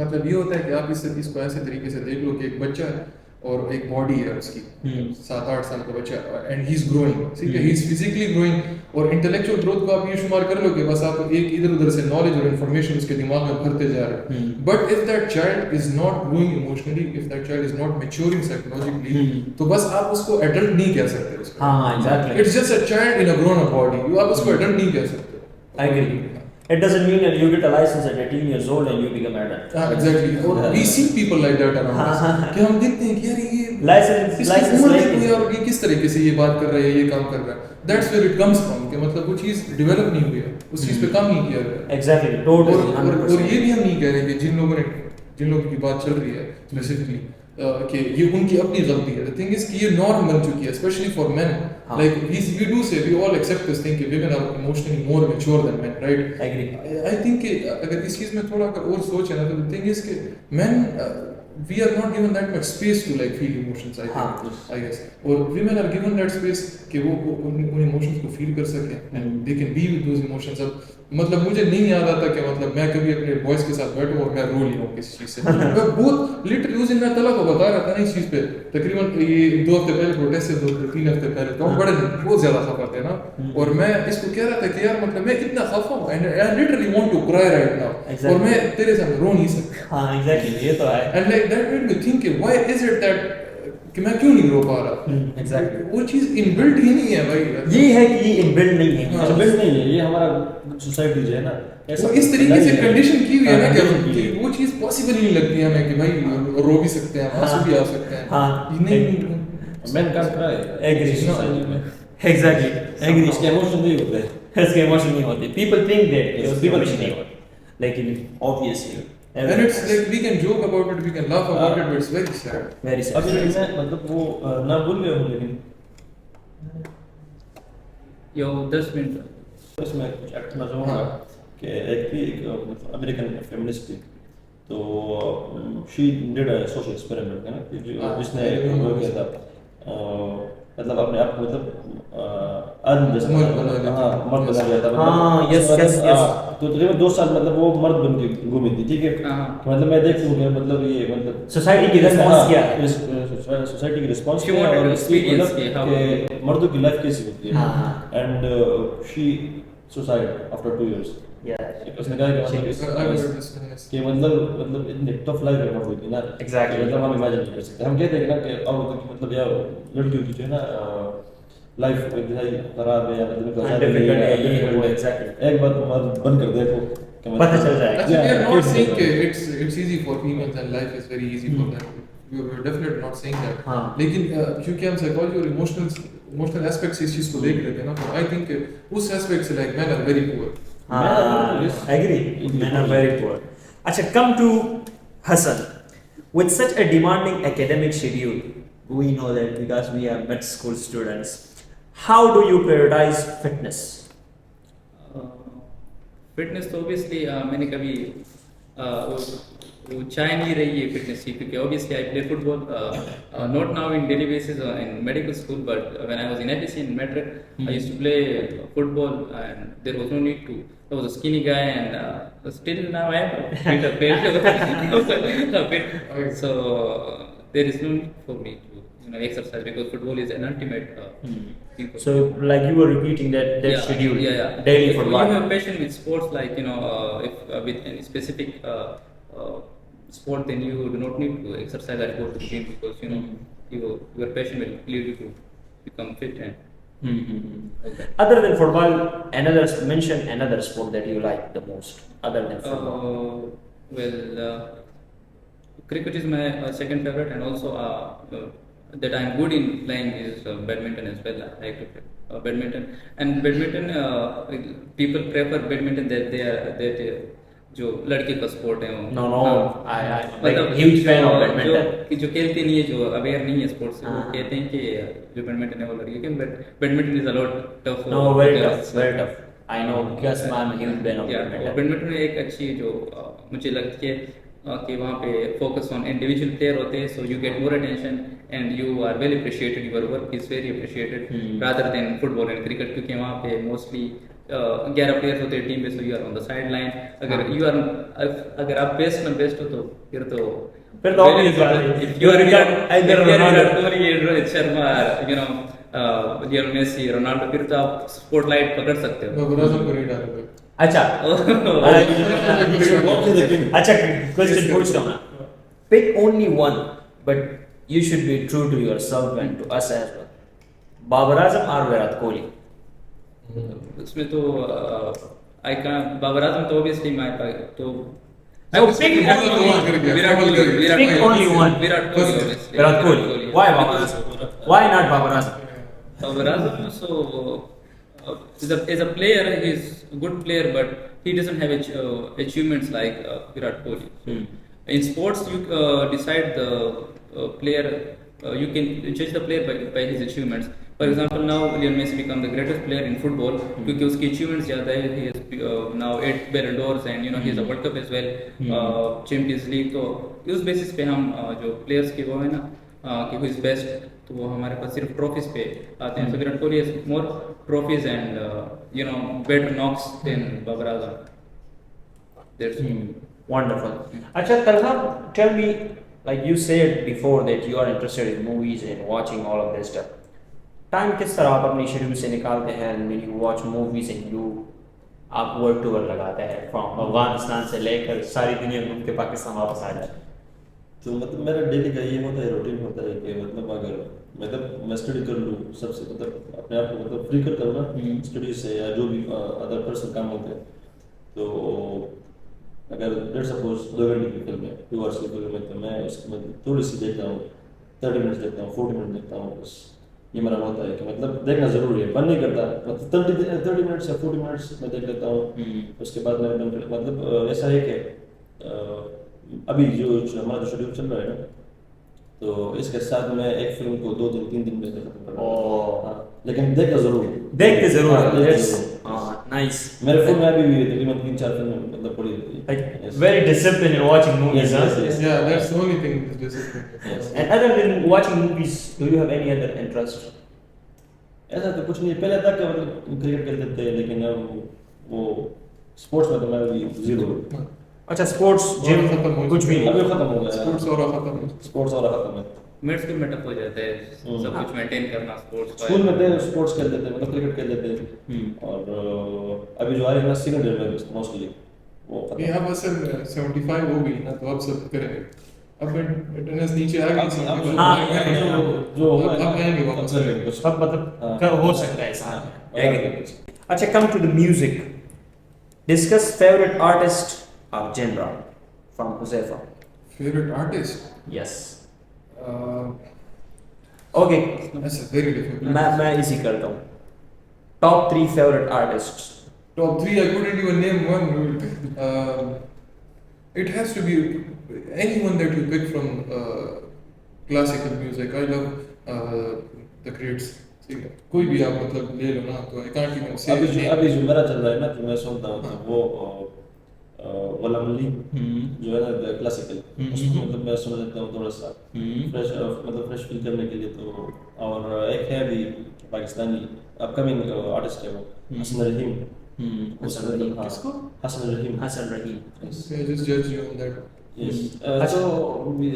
मतलब ये होता है कि आप इस चीज़ को ऐसे तरीके से देख लो कि एक बच्चा है और एक बॉडी है उसकी 7-8 साल का बच्चा एंड ही इज ग्रोइंग. ठीक है, ही इज फिजिकली ग्रोइंग और इंटेलेक्चुअल ग्रोथ को आप ये शुमार कर लो कि बस आप एक इधर उधर से नॉलेज और इन्फॉर्मेशन उसके दिमाग में भरते जा रहे हैं. But if that child is not growing emotionally, if that child is not maturing psychologically तो बस आप उसको एडल्ट नहीं कह सकते उसको. हाँ exactly. It's just a child in a grown up body. आप उसको एडल्ट नहीं कह सकते. I agree. It doesn't mean that you get a license at 18 years old and you become adult. Exactly. और we see people like that around us. कि हम देखते हैं कि यार ये license उम्र देखो यार ये किस तरीके से ये बात कर रहा है, ये काम कर रहा है. That's where it comes from. कि मतलब वो चीज़ डेवलप नहीं हुई है, उस चीज़ पे काम नहीं किया गया. Exactly. Totally. और ये भी हम नहीं कह रहे कि जिन लोगों की बात चल रही है स्पेसिफिकली कि ये उनकी अपनी गलती है. The thing is कि ये नॉर्म बन चुकी है, especially for men. Like we do say, we all accept this thing कि women are emotionally more mature than men, right? I agree. I think कि अगर इस चीज़ में थोड़ा और सोचें ना तो the thing is कि men we are not given that much space to like feel emotions. I guess और women are given that space कि वो उन emotions को feel कर सकें and they can be with those emotions. अब मतलब मुझे नहीं याद आता कि मतलब मैं कभी अपने बॉयज के साथ बैठूं और मैं रो लिया हूँ किसी चीज़ से. मैं बहुत लिटरली उस दिन मैं तला को बता रहा था ना इस चीज़ पे तकरीबन ये 2 हफ्ते पहले प्रोटेस्ट से 2-3 हफ्ते पहले तो हम बड़े बहुत ज़्यादा खफा थे ना और मैं इसको कह रहा था कि यार मतलब मैं इतना खफा हूँ and I literally want to cry right now और मैं तेरे सामने रो नहीं सकता. हाँ एग्जैक्टली ये तो है. And like that made me think why is it that कि मैं क्यों नहीं रो पा रहा. एग्जैक्टली वो चीज़ इनबिल्ट ही नहीं है भाई. ये है कि ये इनबिल्ट नहीं है. इनबिल्ट नहीं है, ये हमारा सोसाइटी जो है ना वो इस तरीके से कंडीशन की हुई है ना कि वो चीज़ पॉसिबल ही नहीं लगती है हमें कि भाई रो भी सकते हैं, आंसू भी आ सकते हैं. हाँ नहीं men can't cry. Agree. Exactly agree. इसके इमोशन नहीं होते. इसके इमोशन नहीं होते. people think that people नहीं होते लेकिन obviously and it's like we can joke about it, we can laugh about it, but it's very sad. very sad. अभी मैं मतलब वो ना भूल गया हूँ लेकिन यो 10 मिनट इसमें कुछ एक्ट करना चाहूँगा कि एक थी एक अमेरिकन फेमिनिस्ट थी तो she did a social experiment है ना जिसने वो किया था मतलब अपने आप को मतलब आदमी जैसा मर्द बना देता हाँ है। मर्द बना जाता है हाँ, yes, मतलब, yes, yes. हाँ, तो तकरीबन 2 साल मतलब वो मर्द बन के घूमी थी ठीक है हाँ। मतलब मैं देखूँ कि मतलब ये मतलब सोसाइटी की रिस्पॉन्स क्या है? सोसाइटी की रिस्पॉन्स She क्या है wanted और to इसकी experience मतलब कि how कि मर्दों की लाइफ कैसी होती है हाँ। And she suicide after 2 years उसने कहा कि कि मतलब इतनी टफ लाइफ है मर्दों की ना Exactly. मतलब हम इमेजिन नहीं कर सकते हम कहते हैं ना कि औरतों की मतलब यार लड़कियों की जो है ना लाइफ इंतहाई खराब है या मतलब हाँ, difficult है, ये है, वो difficult है। exactly. एक बार मर्द बन कर देखो कि मतलब- पता चल जाएगा। Actually, we are Yeah, not kids saying are- that it's easy for females and life is very easy for them. We are definitely not saying that. हाँ। लेकिन क्योंकि हम psychology और emotional aspects से इस चीज को देख लेते हैं ना तो I think उस aspect से like men are very poor. Yes. Agree. Men are very poor. Acha, come to Hassan. With such a demanding academic schedule, we know that because we are med school students, how do you prioritize fitness? Fitness तो obviously मैंने कभी वो चाह नहीं रही है fitness की क्योंकि obviously I play football not now in daily basis in medical school but when I was in FSc in Madrid I used to play football and there was no need to I was a skinny guy and still now I am fit. So there is no need for me to exercise because football is an ultimate people. So, like you were repeating that schedule daily If for you what? have a passion with sports, like if with any specific sport, then you do not need to exercise or go to the gym because your passion will lead you to become fit and. Other than football, mention another sport that you like the most. Other than football, Cricket is my second favorite, and also that I'm good in playing is badminton as well. I like to play badminton, and badminton people prefer badminton that they are जो लड़के का sport है वो No, I'm like मतलब huge fan of जो badminton. जो खेलते नहीं है जो अवेयर नहीं है स्पोर्ट्स से वो कहते हैं कि जो बैडमिंटन है वो लड़के के badminton is a lot tough No, very tough. I know because I'm a huge fan of badminton. Badminton में एक अच्छी जो मुझे लगती है कि वहाँ पे फोकस ऑन इंडिविजुअल प्लेयर होते हैं so you get more attention and you are well appreciated your work is very appreciated rather than football and cricket क्योंकि वहाँ पे मोस्टली 11 प्लेयर्स होते हैं टीम में so you are on the side line अगर आप बेस्ट में best हो तो फिर तो obvious बात है if you are either Virat Kohli, Rohit Sharma, Lionel Messi Ronaldo फिर तो आप स्पॉटलाइट पकड़ सकते हो मैं बुरा सा नहीं डालूंगा. अच्छा अच्छा क्वेश्चन पूछता हूँ ना pick only one but you should be true to yourself and to us as well Babar Azam और विराट कोहली उसमें तो आई कैन बाबर आजम तो ऑब्वियसली माय तो pick only one. Virat Kohli Pick only one. Virat Kohli obviously. Virat Kohli why Babar Azam why not Babar Azam Babar Azam so as a player he is a good player but he doesn't have achievements like Virat Kohli. In sports you decide the player you can judge the player by his achievements. For example, now Lionel Messi become the greatest player in football क्योंकि उसकी achievements ज़्यादा है. He has now 8 Ballon d'Ors and he has a World Cup as well, Champions League. तो उस basis पे हम जो players की वो है ना कि who is best तो वो हमारे पास सिर्फ trophies पे आते हैं. So Virat Kohli has more trophies and better knocks than Babar Azam. That's wonderful. Acha Talha, tell me, like you said before that you are interested in movies and watching all of this stuff. Time किस तरह आप अपनी schedule से निकालते हैं when you watch movies and you आप world tour लगाते हैं फ्रॉम अफगानिस्तान से लेकर सारी दुनिया घूम के पाकिस्तान वापस आ जाते हैं तो मतलब मेरा डेली का ये होता है रूटीन होता है कि मतलब अगर मैं स्टडी कर लूँ सबसे मतलब अपने आप को मतलब फ्री कर करना स्टडी से या जो भी अदर पर्सनल काम होते हैं तो अगर लेट्स सपोज 2 घंटे की फिल्म है 2 आवर्स की फिल्म है तो मैं उसकी मतलब थोड़ी सी देखता हूँ 30 मिनट्स देखता हूँ 40 मिनट देखता हूँ बस ये मेरा होता है कि मतलब देखना जरूरी है बंद नहीं करता मतलब 30 मिनट्स या 40 मिनट्स मैं देख लेता हूँ उसके बाद मैं बंद कर मतलब ऐसा है कि अभी जो हमारा जो शेड्यूल चल रहा है ना तो इसके साथ मैं एक फिल्म को 2 दिन 3 दिन में खत्म कर रहा हूँ लेकिन देखना जरूर नाइस मेरे फोन में अभी भी तकरीबन 3-4 फिल्में मतलब पड़ी रहती है very disciplined in watching movies. Yes. Yeah, that's the only thing is discipline. Yes. And other than watching movies, do you have any other interest? ऐसा तो कुछ नहीं, पहले तक मतलब क्रिकेट खेलते थे, लेकिन अब वो स्पोर्ट्स में तो मैं भी जीरो। अच्छा स्पोर्ट्स जिम खत्म हो कुछ भी अभी नहीं। खत्म हो गया, स्पोर्ट्स और खत्म हो स्पोर्ट्स और खत्म है। मिड स्कूल में टफ हो जाता है सब कुछ मेंटेन करना स्पोर्ट्स का। स्कूल में थे स्पोर्ट्स खेलते थे, मतलब क्रिकेट खेलते थे, और अभी जो आ रही है ना सीनियर ईयर में मोस्टली वो खत्म। ये अब असल 75 हो गई ना, तो अब सब करेंगे। अब अटेंडेंस नीचे आ गई, 75 हाँ, जो होगा अब आएंगे वापस अब करेंगे। सब मतलब हो सकता है ऐसा। हाँ। अच्छा, come to the music, discuss favourite artist और genre from Huzaifa. Favourite artist, yes, okay, that's a very difficult. मैं इसी करता हूँ। Top 3 favourite artist. Top 3, I couldn't even name one. It has to be anyone that you pick from classical music. I love the greats. ठीक है, कोई भी आप मतलब ले लो ना, तो I can't even say अभी the जो name. अभी जो मेरा चल रहा है ना, जो मैं सुनता हूँ, तो वो गुलाम अली जो है ना क्लासिकल, उसको मतलब मैं सुन लेता हूँ थोड़ा सा फ्रेश, मतलब फ्रेश फील करने के लिए। तो और एक है भी पाकिस्तानी अपकमिंग आर्टिस्ट है, वो हसन रहीम। हसन रहीम। हाँ, किसको? हसन रहीम। हसन रहीम। Okay, I just judge you on that. Yes. अच्छा। So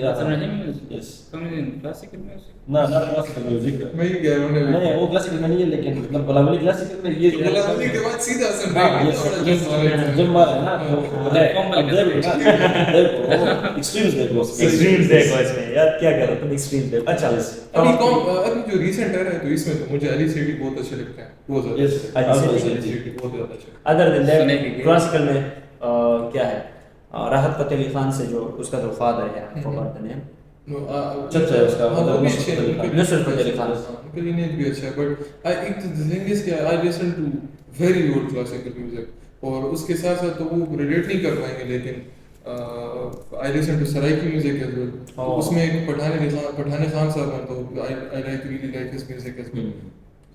Hasan Rahim is yes. coming in classical music. ना ना क्लासिकल म्यूजिक मैं ही कह रहा हूँ ना। नहीं, वो क्लासिकल में नहीं है, लेकिन मतलब गुलाम अली क्लासिकल में ये गुलाम अली के बाद सीधा हसन हाँ, रहीम, ये बड़ा जज वाला है। जिम वाला है ना, तो हाँ, देखो एक्सट्रीम्स देखो, एक्सट्रीम्स देखो इसमें यार, क्या कर रहे हो तुम, एक्सट्रीम्स देखो। अच्छा, अभी जो रिसेंट है तो इसमें तो मुझे अली सेठी बहुत अच्छे लगते हैं, बहुत ज्यादा। Yes, अली सेठी बहुत ज्यादा अच्छे। अदर देन सुने दैट की क्लासिकल में क्या है, राहत फतेह अली खान से जो उसका जो फादर है, फॉरगॉट द नेम, चचा है उसका, हाँ, वो भी नुसरत अच्छे हैं, अली खान। उनके- नुसरत फतेह अली खान। उनके lineage भी अच्छा है, but एक तो the thing is कि I listen to very old classical music, और उसके साथ साथ तो वो relate नहीं कर पाएंगे, लेकिन I listen to Saraiki music as well। तो उसमें एक पठान खान साहब हैं, तो I really like his music as well।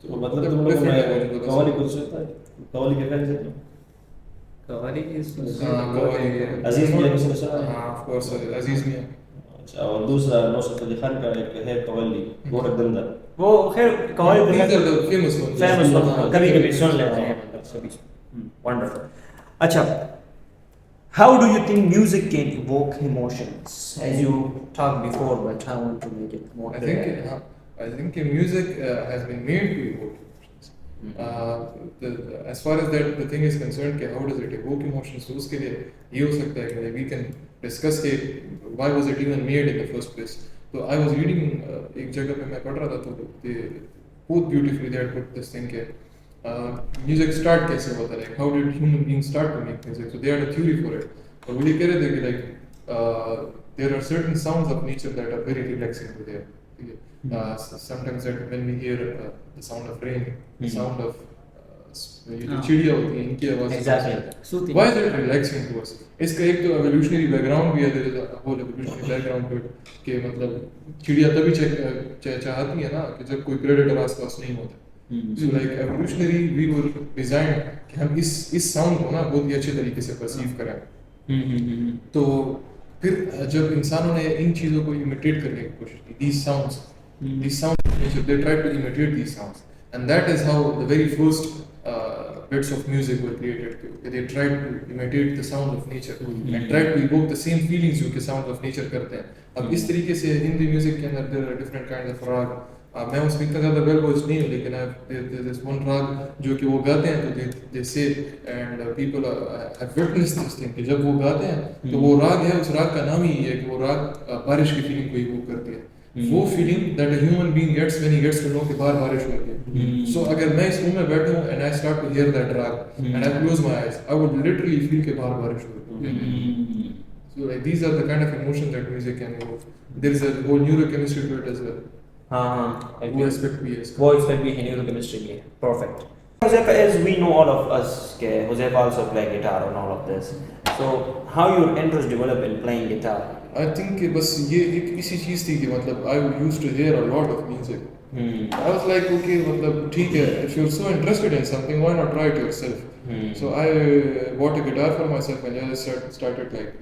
तो मतलब तुम लोगों में कव्वाली कुछ सुनता है, कव्वाली के फैन हैं? कव्वाली is हाँ, कव्वाली है। अजीज मियां किसी ने सुना है? हाँ, of course, अजीज मियां। अच्छा, और दूसरा नुसरत अली खान का एक है कव्वाली, गोरख दंदा। वो खैर qawwali These are the famous ones। Famous हाँ, कभी कभी सुन लेते हैं, मतलब सभी। वंडरफुल। अच्छा, how do you think music can evoke emotions, as you talk before, but I want to make it more clear. I think music has been made to evoke emotions. As far as that the thing is concerned, कि how does it evoke emotions? तो उसके लिए ये हो सकता है कि we can discuss कि why was it even made in the first place. तो I was reading एक जगह पे मैं पढ़ रहा था, तो they both beautifully they had put this thing कि music start कैसे होता है, like how did human beings start to make music? So they had a theory for it. और वो ये कह रहे थे कि like there are certain sounds of nature that are very relaxing to them. Sometimes that when we hear the sound of rain, the sound of ये जो चिड़िया होती है इनकी आवाज, Exactly. why is it relaxing to us? इसका एक तो evolutionary background भी है, there is a whole evolutionary background to it, कि मतलब चिड़िया तभी चाहती है ना कि जब कोई predator आसपास नहीं होता। So like evolutionary we were designed कि हम इस sound को ना बहुत ही अच्छे तरीके से perceive करें। तो फिर जब इंसानों ने इन चीज़ों को imitate करने की कोशिश की, these sounds of nature, they tried to imitate these sounds, and that is how the very first bits of music were created. They tried to imitate the sound of nature and tried to evoke the same feelings जो कि sound of nature करते हैं। अब इस तरीके से Hindi music के अंदर there are different kinds of राग। मैं उसमें इतना ज़्यादा वेल वॉच नहीं हूँ, लेकिन there is one राग जो कि वो गाते हैं, तो they say and people have witnessed this thing कि जब वो गाते हैं तो वो राग है, उस राग का नाम ही है कि वो राग बारिश की फीलिंग को इवोक करती है। वो feeling that a human being gets when he gets to know कि बाहर बारिश हो रही है। सो अगर मैं इस रूम में बैठा हूँ and I start to hear that raga and I close my eyes, I would literally feel कि बाहर बारिश हो रही है। So like these are the kind of emotions that music can evoke. There is a whole neurochemistry to it as well. हाँ, वो aspect भी है इसका। वो aspect भी है neurochemistry के, perfect. Joseph, as we know all of us, okay, Joseph also play guitar and all of this. So how your interest developed in playing guitar? I think कि बस ये एक इसी चीज़ थी कि मतलब I used to hear a lot of music. I was like okay, मतलब ठीक है, if you're so interested in something, why not try it yourself? So I bought a guitar for myself and I just started like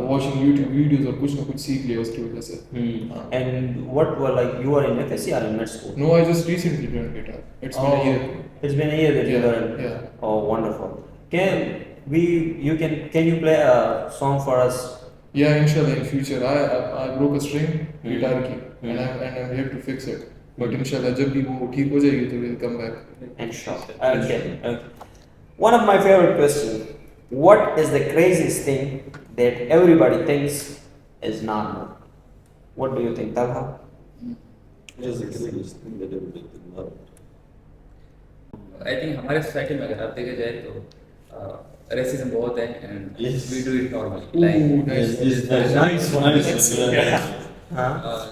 watching YouTube videos और कुछ ना कुछ सीख लिया उसकी वजह से. And what were like you are in FSC or in med school? No, I just recently learned guitar. It's been a year. It's been a year that you Yeah, learned. yeah. Oh, wonderful. Can you play a song for us? Yeah, inshallah in future. I broke a string guitar की and I'm here to fix it. But inshallah जब भी वो ठीक हो जाएगी तो we'll come back. Inshallah. Okay. One of my favorite questions. What is the craziest thing that everybody thinks is normal? What do you think, Talha? What is the craziest thing that everybody thinks about? I think हमारे society में अगर आप देखे जाए तो racism बहुत है and Yes. We do it normally Ooh, like nice. Nice.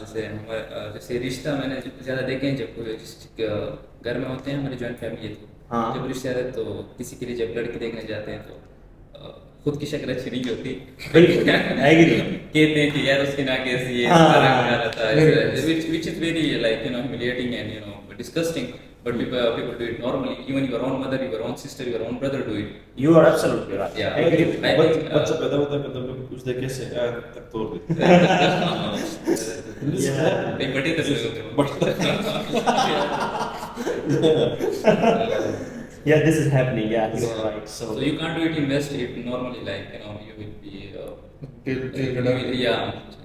जैसे हमारे जैसे रिश्ता मैंने ज़्यादा देखे हैं जब कोई जिस घर में होते हैं हमारी जॉइंट फैमिली है तो हाँ। जब रिश्ते आते हैं तो किसी के लिए जब लड़की देखने जाते हैं तो खुद की शक्ल अच्छी नहीं होती बिल्कुल, I agree. कहते हैं कि यार उसकी ना कैसी है हाँ, सारा हाँ, बना रहता very है nice. which is very like humiliating and disgusting but people do it normally even your own mother your own sister your own brother do it You are absolutely right. Yeah. I agree with I that. think, बच्चा पैदा होता है मतलब उसने कैसे तक तोड़ दी नहीं बटे तरह से होते Yeah, this is happening. Yeah, you are right. so you can't do it in West it normally like you will be Till you will, yeah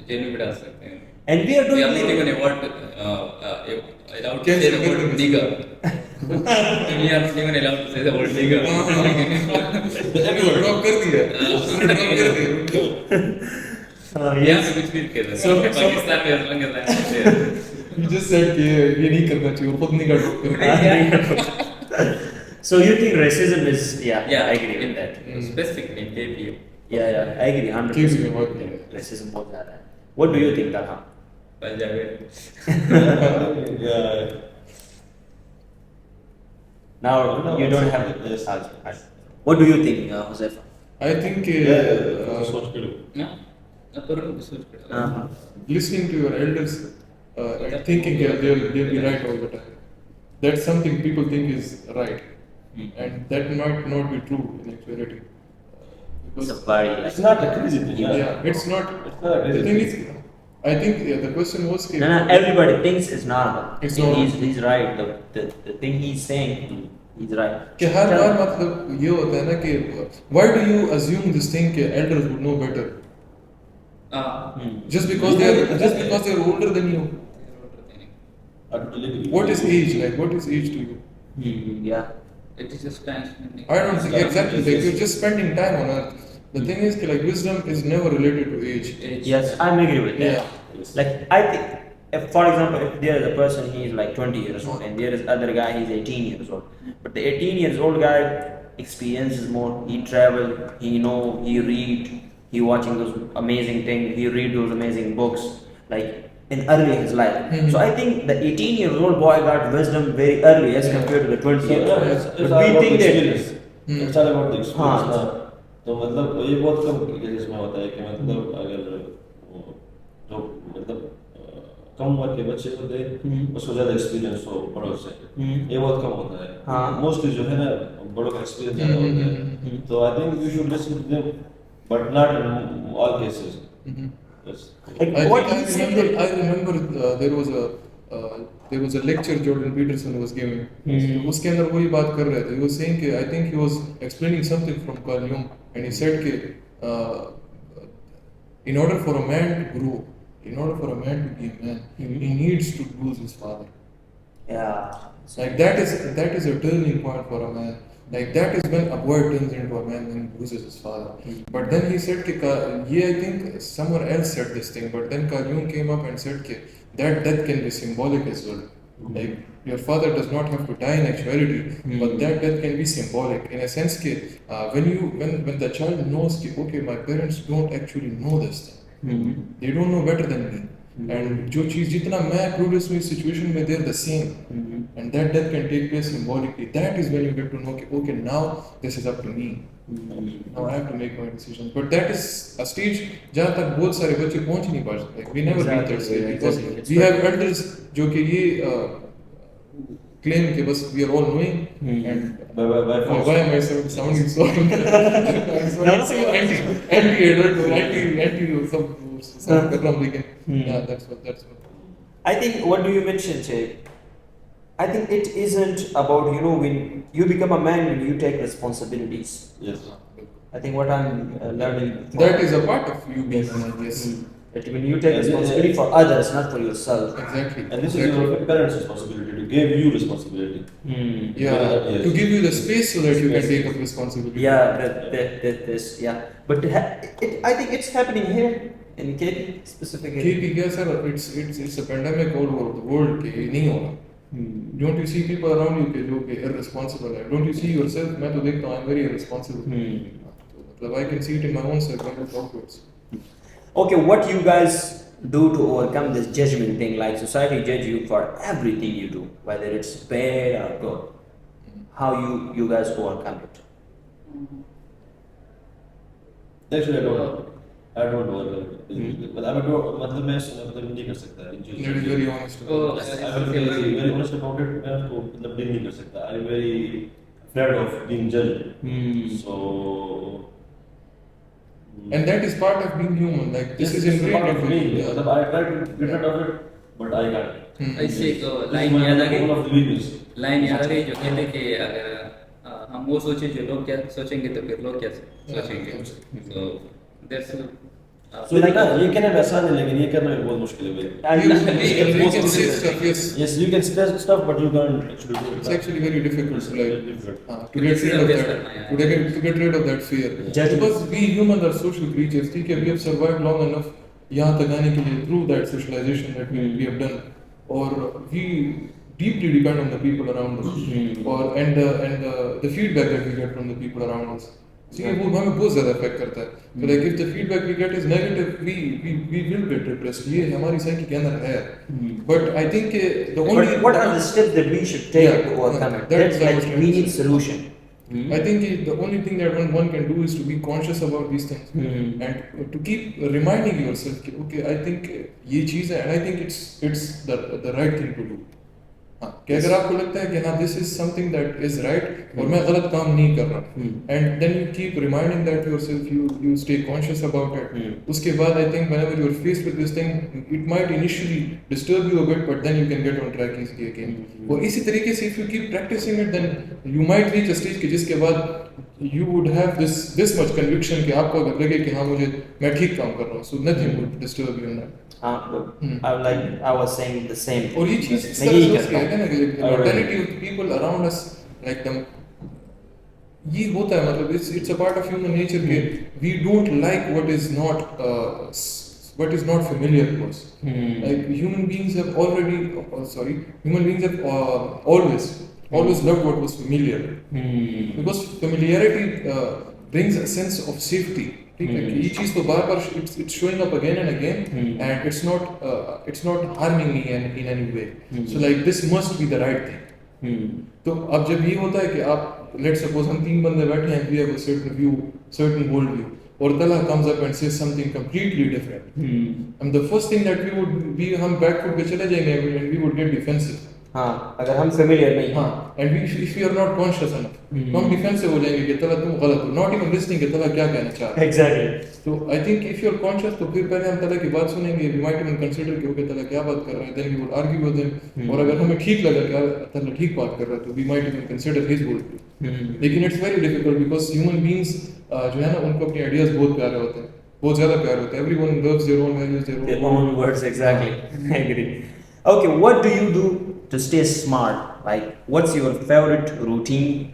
jail में बिठा सकते हैं And we are we doing are not it. even allowed to say the word nigger we are not even allowed to say the word nigger drop कर दिया. Drop कर दिया. यहाँ पे कुछ नहीं कर रहे पाकिस्तान में as long as I'm not there You just said कि ये नहीं करना चाहिए और खुद नहीं कर ड्रॉप कर दिया. So you think racism is? Yeah, yeah I agree with that. specifically in KPU Yeah, I agree 100%. Keeps me working. Racism बहुत ज़्यादा है. What do you think, Talha? Punjabi Yeah. Now you don't have. Yes. What do you think, Josefa? I think सोच के लो ना पर सोच कर listening to your elders and thinking they'll be right all the time. That's something people think is right, and that might not be true in actuality. It's a very It's not a crazy thing. Yeah, it's not. It's not a The crazy thing thing. is, I think the question was No, everybody thinks it's normal. It's normal. He's right. The thing he's saying, he's right. कि हर बार मतलब ये होता है ना कि why do you assume this thing कि elders would know better just because they are older than you? I totally agree. What is age like? What is age to you? Yeah. it is just time I don't think exactly. Like you're just spending time on earth. The thing is कि like wisdom is never related to age. Yes, I'm agree with that. Yeah. Like I think, if, for example, if there is a person he is like 20 years old and there is other guy he's 18 years old, but the 18 years old guy experiences more. He travel, he know, he read, he watching those amazing things, he read those amazing books, like in early in his life. So I think the 18-year-old boy got wisdom very early as compared to the 20 years old. It's But all we about think the that experience. It's all about the experience. हाँ. ना तो मतलब ये बहुत कम cases में होता है कि मतलब अगर जो मतलब कम उम्र के बच्चे होते हैं उसको ज़्यादा एक्सपीरियंस हो बड़ों से ये बहुत कम होता है हाँ. मोस्टली जो है ना बड़ों का एक्सपीरियंस ज़्यादा होता है तो I think we should listen to them but not in all cases like I what think he said that I remember there was a lecture Jordan Peterson was giving. तो उसके अंदर वही बात कर रहे थे. He was saying कि I think he was explaining something from Carl Jung and he said कि in order for a man to grow, in order for a man to be a man, he needs to lose his father. yeah. Like that is a turning point for a man. Like that is when a boy turns into a man and loses his father. But then he said कि I think someone else said this thing. But then Carl Jung came up and said कि that death can be symbolic as well. Like your father does not have to die in actuality, but that death can be symbolic in a sense कि when the child knows कि okay my parents don't actually know this thing. They don't know better than me. And जो चीज़ जितना मैं clueless में situation में they're the same. And that death can take place symbolically. That is when you get to know कि okay now this is up to me. Now I have to make my decisions. But that is a stage जहाँ तक बहुत सारे बच्चे पहुँच ही नहीं पाते. Like we never reach that stage because we have elders जो कि ये claim कि बस we are all knowing and why am I sounding so I'm sounding so anti-adult or anti some करना लेकिन yeah that's what I think what do you mention, Jay? I think it isn't about when you become a man when you take responsibilities. Yes. I think what I'm learning. That is a part of you being a man, yes. That when you take responsibility for others, not for yourself. Exactly. And this is your parents' responsibility to give you responsibility. Yeah, Yes. to give you the space so that you can take up responsibility. Yeah, this, yeah. But I think it's happening here in KP specifically. KP क्या sir? It's a pandemic all over the world के नहीं हो रहा. Don't you see people around you के जो के irresponsible है? Don't you see yourself? मैं तो देखता हूँ I'm very irresponsible. मतलब I can see it in my own self when I talk to it. Okay, what you guys do to overcome this judgment thing? Like society judge you for everything you do, whether it's bad or good. How you guys overcome it? Actually, I don't know. मतलब मैं नहीं कर सकता. That is very honest. I'm very honest about it. मैं उसको मतलब deal नहीं कर सकता. I'm very afraid of being judged. So. And that is part of being human. Like this is ingrained into me. I try to get rid of it, but I can't. ऐसे एक line याद आ One of the weakness. गई, line याद आ गई जो कहते हैं कि अगर हम वो सोचे जो लोग क्या सोचेंगे तो फिर लोग क्या सोचेंगे. So that's So like ये कहना वैसा नहीं लेकिन ये करना बहुत मुश्किल है भाई. You can say stuff, yes. Yes, you can say stuff, but you can't actually do it. It's actually very difficult to like Difficult. to get rid of that. To get rid of that fear. Because we humans are social creatures. ठीक है, we have survived long enough यहाँ तक आने के लिए through that socialization that we have done. Or we deeply depend on the people around us. Or and the feedback that we get from the people around us. See, वो हमें बहुत ज़्यादा affect करता है. So like if the feedback we get is negative, we will get repressed. ये हमारी psyche के अंदर है. But I think the only. But what are the steps that we should take to overcome it? That's like we need solution. I think the only thing that one can do is to be conscious about these things and to keep reminding yourself कि okay, I think ये चीज़ है and I think it's the right thing to do. हाँ, कि अगर आपको लगता है कि हाँ this is something that is right और मैं गलत काम नहीं कर रहा and then you keep reminding that yourself, you stay conscious about it. उसके बाद I think whenever you are faced with this thing, it might initially disturb you a bit, but then you can get on track easily again. और इसी तरीके से if you keep practicing it, then you might reach a stage कि जिसके बाद you would have this much conviction कि आपको अगर लगे कि हाँ मैं ठीक काम कर रहा हूँ, so nothing would disturb you in that. I was saying the same. और ये चीज़ इस तरह से होती है ना कि mentality of people around us, like them, ये होता है मतलब it's a part of human nature कि we don't like what is not familiar to us. Like human beings have always loved what was familiar because familiarity brings a sense of safety. ठीक है कि ये चीज़ तो बार-बार it's showing up again and again and it's not harming me in any way. So like this must be the right thing. तो अब जब ये होता है कि आप let's suppose हम 3 बंदे बैठे हैं, we have a certain world view, और तला comes up and says something completely different. And the first thing that we would be हम back foot पे चले जाएंगे and we would get defensive. हाँ, अगर हम familiar नहीं हैं. हाँ, and if we are not conscious enough, तो हम defensive हो जाएंगे कि तला तुम गलत हो, not even listening कि तला क्या कहना चाह रहा है. Exactly. So I think if you are conscious, तो फिर पहले हम तला की बात सुनेंगे, we might even consider कि ओके तला क्या बात कर रहा है, then we would argue with him. और अगर हमें ठीक लगा कि तला ठीक बात कर रहा है, तो we might even consider his worldview. लेकिन it's very difficult because human beings जो है ना उनको अपने ideas बहुत प्यारे होते हैं, बहुत ज़्यादा प्यारे होते हैं. Everyone loves their own values, Their own words, exactly. I agree. Okay, what do you do to stay smart? Like, what's your favorite routine?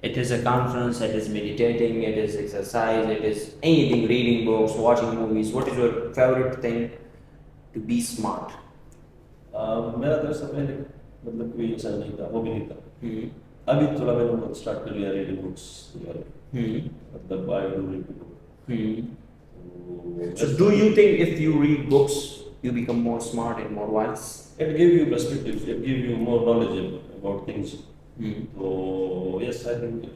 It is a conference, it is meditating, it is exercise, it is anything, reading books, watching movies. What is your favorite thing to be smart? मेरा तो ऐसा पहले मतलब कोई इंसान नहीं था, वो भी नहीं था. अभी थोड़ा मैंने स्टार्ट कर लिया रीडिंग बुक्स मतलब I do read books. So do you think if you read books you become more smart and more wise? It gives you perspective, it gives you more knowledge about things. So yes, I think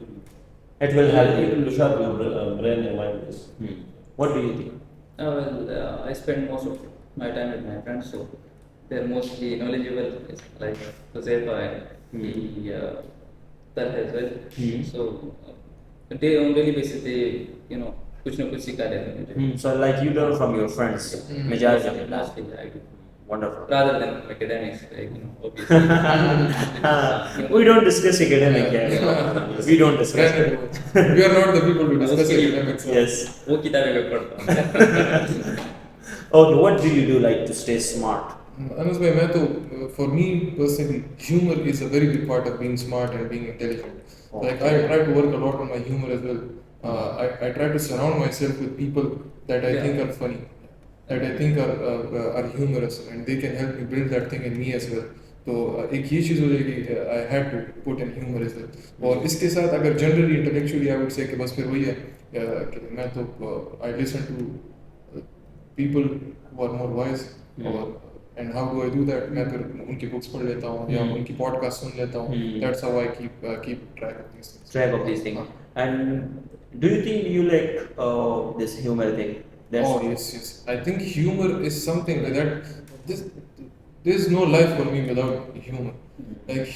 It will help you. It will sharpen your brain and mind. What do you think? I spend most of my time with my friends, so they're mostly knowledgeable, it's like Josefa and the Talha as well. So they on daily basis they कुछ ना कुछ सिखा देते हैं मुझे. So like you learn from your friends, majority of the time. Mostly, I do. Wonderful. Rather than academics, like obviously. We don't discuss academic here. We don't discuss it. We are not the people to discuss academics. Yes. वो किताबें में पढ़ता हूँ. Okay, what do you do like to stay smart? Anas bhai, for me personally, humor is a very big part of being smart and being intelligent. Like I try to work a lot on my humor as well. I try to surround myself with people that I think are funny, that I think are humorous, and they can help me build that thing in me as well. तो एक ये चीज़ हो जाएगी, I had to put in humor as well. और इसके साथ अगर generally intellectually I would say कि बस फिर वही है कि मैं तो I listen to people who are more wise और and how do I do that? मैं फिर उनकी books पढ़ लेता हूँ या उनकी podcast सुन लेता हूँ. That's how I keep track of these things. Track of these things. And do you think you like this humor thing? Yes. I think humor is something like that. There's no life for me without humor. Like,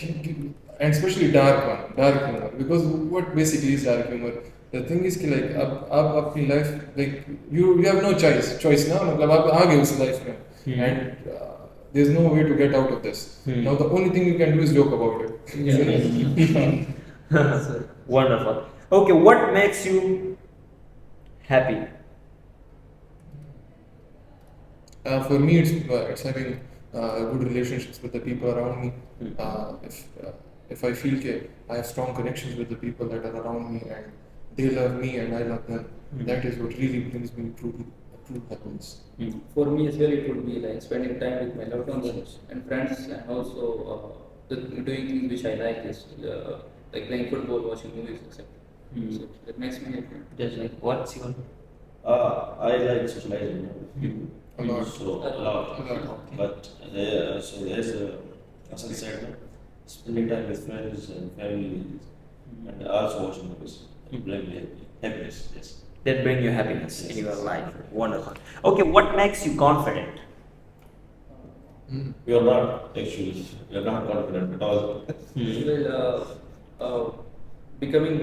and especially dark humor. Because what basically is dark humor? The thing is कि like आप अपनी life like you have no choice ना, मतलब आप आ गए उस life में and there's no way to get out of this. Now the only thing you can do is joke about it. Wonderful. Okay, what makes you happy? For me, it's having good relationships with the people around me. If I feel that I have strong connections with the people that are around me and they love me and I love them, that is what really brings me true happiness. For me as well, it would be like spending time with my loved ones and friends, and also doing things which I like, is like playing football, watching movies, etc. So that makes me happy. Just like what's your? I like socializing with people. A lot. So a lot. But so there's as I said, spending time with friends and family, and also watching movies. Bring me happiness. Yes. That bring you happiness in your life. Wonderful. Okay, what makes you confident? We are not actually. We are not confident at all. Well, becoming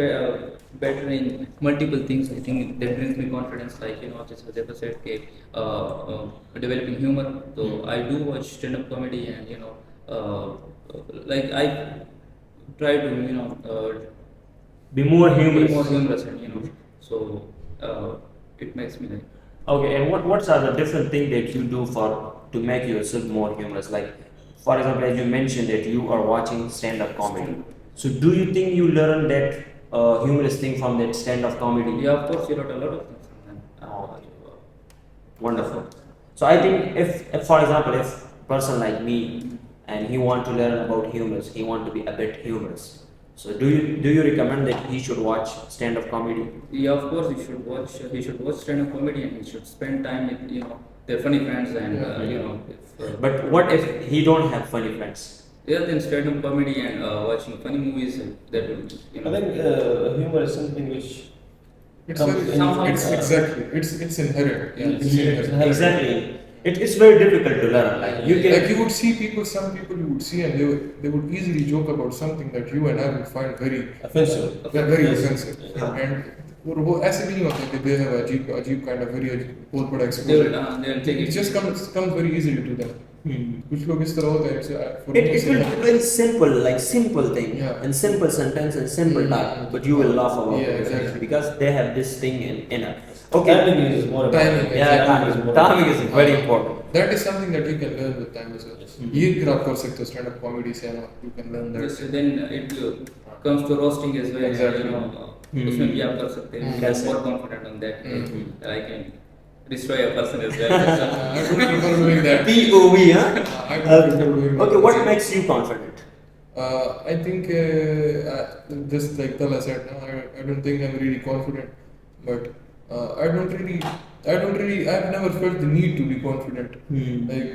better in multiple things, I think that brings me confidence. Like just as I said, developing humor. So I do watch stand-up comedy, and like I try to Be more humorous. be more humorous, and so it makes me like. Okay, and what are the different things that you do to make yourself more humorous? Like, for example, as you mentioned that you are watching stand-up comedy. So, do you think you learn that humorous thing from that stand-up comedy? Yeah, of course, you learn a lot of things from them. Wonderful. So, I think if for example, if a person like me and he want to learn about humorous, he want to be a bit humorous. So, do you recommend that he should watch stand-up comedy? Yeah, of course, he should watch stand-up comedy, and he should spend time with their funny friends, and But what if he don't have funny friends? then stand-up comedy and watching funny movies, that will I think humor is something which It's Somehow- exactly. It's inherent. Yeah. It's inherent. Exactly. It's very difficult to learn. Like you can. Like you would see some people you would see, and they would easily joke about something that you and I would find very offensive. very offensive. And वो ऐसे भी नहीं होते कि they have अजीब kind of very बहुत बड़ा exposure. they'll take It it. just comes very easily to them. कुछ लोग इस तरह होते हैं. For It me, will be very simple, like simple thing, Yeah. and simple sentence and simple talk, but you will laugh about Yeah, it exactly. because they have this thing in it. Okay. Okay. Timing is more Timing, important. Yeah, exactly. timing is very important. That is something that you can learn with time as well. ये फिर आप कर सकते हो stand up comedy से ना, you can learn that. Yes, then it comes to roasting as well. Exactly. उसमें भी आप कर सकते हैं. Yes. I'm more confident on that. I can destroy a person as well. I don't prefer doing that. POV, huh? I don't prefer doing that. Okay, what makes you confident? I think just like Tala said, I don't think I'm really confident, but I've never felt the need to be confident. Like,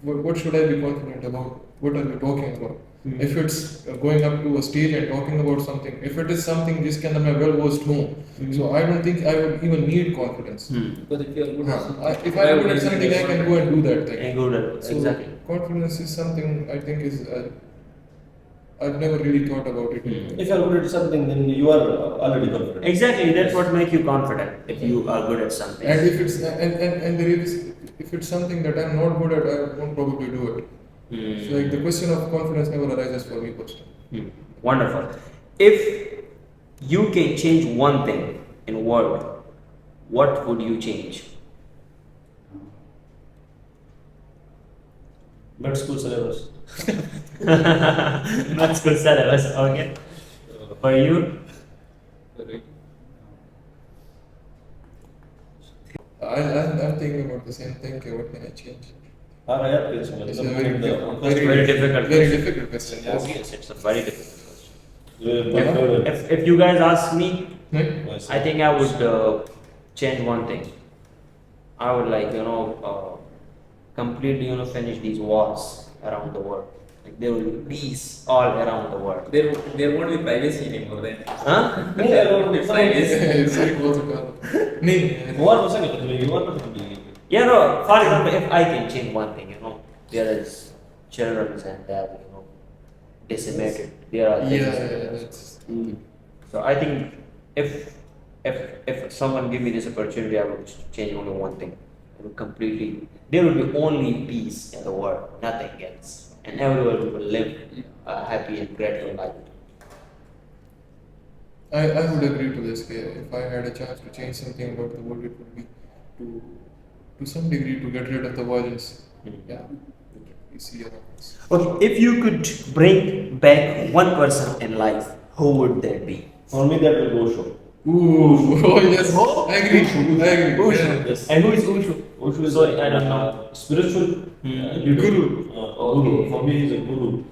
what should I be confident about? What are we talking about? If it's going up to a stage and talking about something, if it is something just kind of my well-versed home, so I don't think I would even need confidence. Because if you are good at something, If I'm good at something, I can go and do that thing. And good at So, exactly. confidence is something I think is I've never really thought about it. If you are good at something, then you are already confident. Exactly, that's what makes you confident if you are good at something. And if it's and there is if it's something that I'm not good at, I won't probably do it. So like the question of confidence never arises for me personally. Wonderful. If you can change one thing in world, what would you change? But school syllabus. Not school syllabus, okay. For you? I'm thinking about the same thing. Okay, what can I change? It's a Very difficult very question. difficult question. Yes. Yes, it's a very difficult question. If you guys ask me, I think I would change one thing. I would like completely finish these wars around the world. Like there will be peace all around the world. There won't be privacy anymore then. Huh? There won't be privacy. It's very close to God. Nee. Yeah, no. For example, if I can change one thing, there is children and they are decimated. There are things. That's So I think if someone give me this opportunity, I would change only one thing. I would completely. There will be only peace in the world, nothing else, and everyone will live a happy and grateful life. I would agree to this. If I had a chance to change something about the world, it would be to some degree to get rid of the violence. Yeah, we see around us. Okay, if you could bring back one person in life, who would that be? For me, that will go show. Ooh, oh yes, I agree. Yeah. Yes. And who is Ushu? Osho is Sorry, I don't know. spiritual leader. Guru. Okay. For me, he's a guru.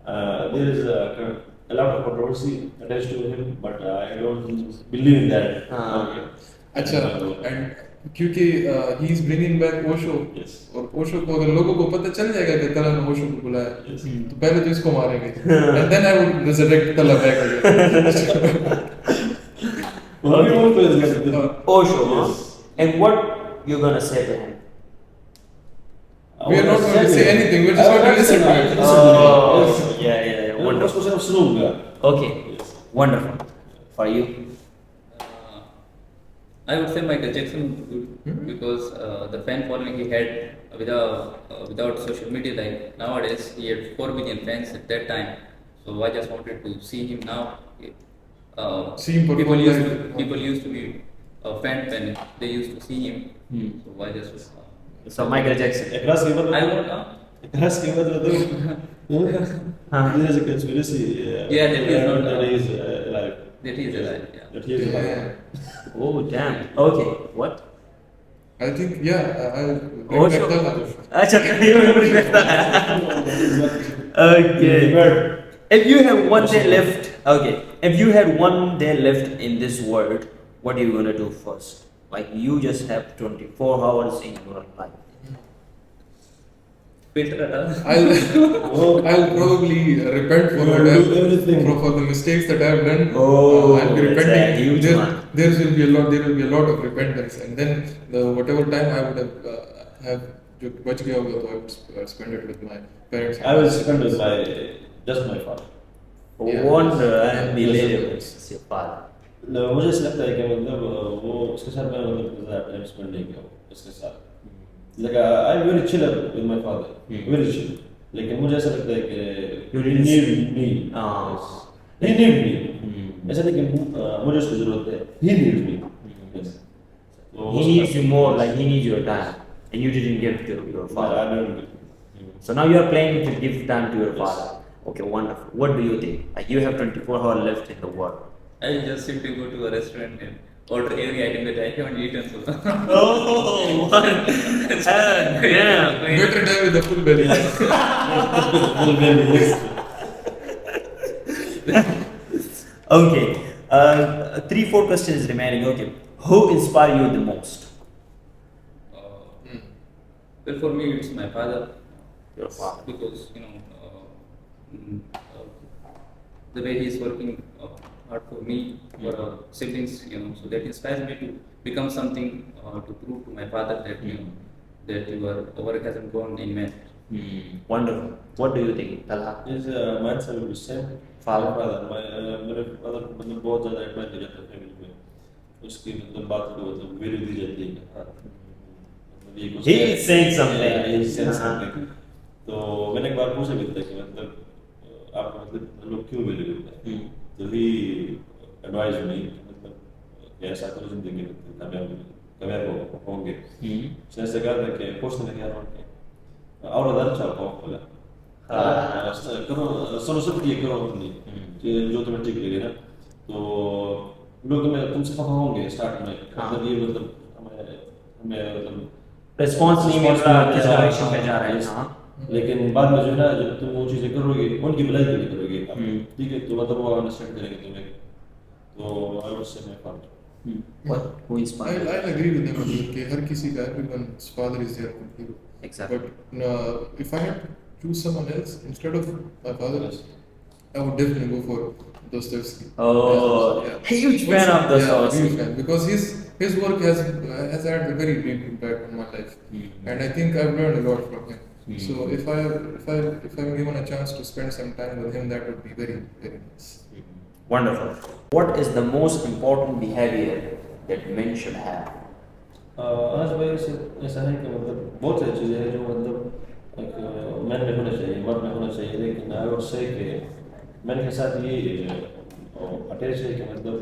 There is a lot of controversy attached to him, but I don't believe in that. अच्छा and क्योंकि he is bringing back Osho Yes. और ओशो को अगर लोगों को पता चल जाएगा कि तला ने ओशो को बुलाया Yes. तो पहले तो इसको मारेंगे and then I would resurrect तला back again. For me, Osho is like this. Osho, huh? Yes. And what you gonna say to him? We are not going to say anything. We're just going to listen to it. Oh, yeah. Wonderful. Wonderful. Of Snoop. Okay, Yes. wonderful. For you? I would say Michael Jackson would, because the fan following he had without social media, like nowadays, he had 4 billion fans at that time. So I just wanted to see him now. See him people perform used live. to people used to be a fan when they used to see him. So I just So Michael Jackson. Across given. I don't know. Across given. There is a conspiracy. Yeah, that he is not that he is alive. That he is alive. Yeah. That he is alive. Yeah. Oh damn. Okay. What? I think I'll bring Osho. back Tala. Acha, you will bring back that. Okay. If you have one day left, if you had one day left in this world, what are you gonna do first? Like you just have 24 hours in your life. I'll probably repent for You what will I've do everything. for the mistakes that I've done. Oh, I'll be that's a repenting. huge There, one. there will be a lot of repentance, and then whatever time I would have जो बच गया होगा तो I would spend it with my parents. I will spend with just my father. Wonder Yeah. unbelievable. It's your father. मुझे ऐसा लगता है कि मतलब वो उसके साथ मैं मतलब ज़्यादा टाइम स्पेंड नहीं किया उसके साथ like I'm very chill with my father very chill लेकिन मुझे ऐसा लगता है कि You he need- need me Ah. he need me ऐसा नहीं कि मुझे उसकी ज़रूरत है he needs me yes तो He needs you more, like he needs your time, and you didn't give to your I father. don't So now you are planning to give time to your father. Okay, wonderful. What do you think? Like you have 24 hours left in the world. I just simply go to a restaurant and order every item that I haven't eaten so far. Oh, what? Yeah. Better die with a full belly. full belly yes Okay. 3-4 questions remaining. Okay. Who inspire you the most? Well, for me, it's my father. Your father. Because the way he's working hard for me, for our siblings, so that inspires me to become something to prove to my father that that your work hasn't gone in vain. Wonderful. What do you think, Talha? Yes, my answer will be same. Father. मेरे father को मतलब बहुत ज़्यादा admire किया जाता है family में, उसकी मतलब बात को मतलब वैल्यू दी जाती है। मतलब ये कुछ He is saying something. Yeah, he is saying something. तो मैंने एक बार पूछा भी था कि मतलब आप मतलब लोग क्यों वैल्यू देते हैं? तो he advised me कि मतलब कि ऐसा करो जिंदगी में कामयाब होंगे। उसने ऐसे कहा था कि पर्सनली क्या और अदर अच्छा होगा करो सोलो सब किए करो अपनी कि जो तुम्हें ठीक लगे ना तो लोग तुम्हें तुमसे खफा होंगे स्टार्ट में मतलब ये मतलब हमें मतलब रिस्पॉन्स नहीं मिल रहा, किस डायरेक्शन में जा रहे हैं। हाँ, लेकिन बाद में जो है ना जब तुम वो चीज़ें करोगे उनकी भलाई के लिए करोगे ठीक है तो मतलब वो अंडरस्टैंड करेंगे तुम्हें तो I would say my father who inspired? I agree with them कि हर किसी का everyone's father is their hero. Exactly. But if I had to choose someone else instead of my father, I would definitely go for Dostoevsky. Oh, huge fan of Yeah, Dostoevsky. huge fan because his work has had a very deep impact on my life, and I think I've learned a lot from him. So if I'm given a chance to spend some time with him, that would be very very nice. Wonderful. What is the most important behavior that men should have? आज भाई ऐसा है कि मतलब बहुत सारी चीज़ें हैं जो मतलब एक मैन में होना चाहिए मर्द में होना चाहिए लेकिन आई वुड से कि मैन के साथ ये अटैच है कि मतलब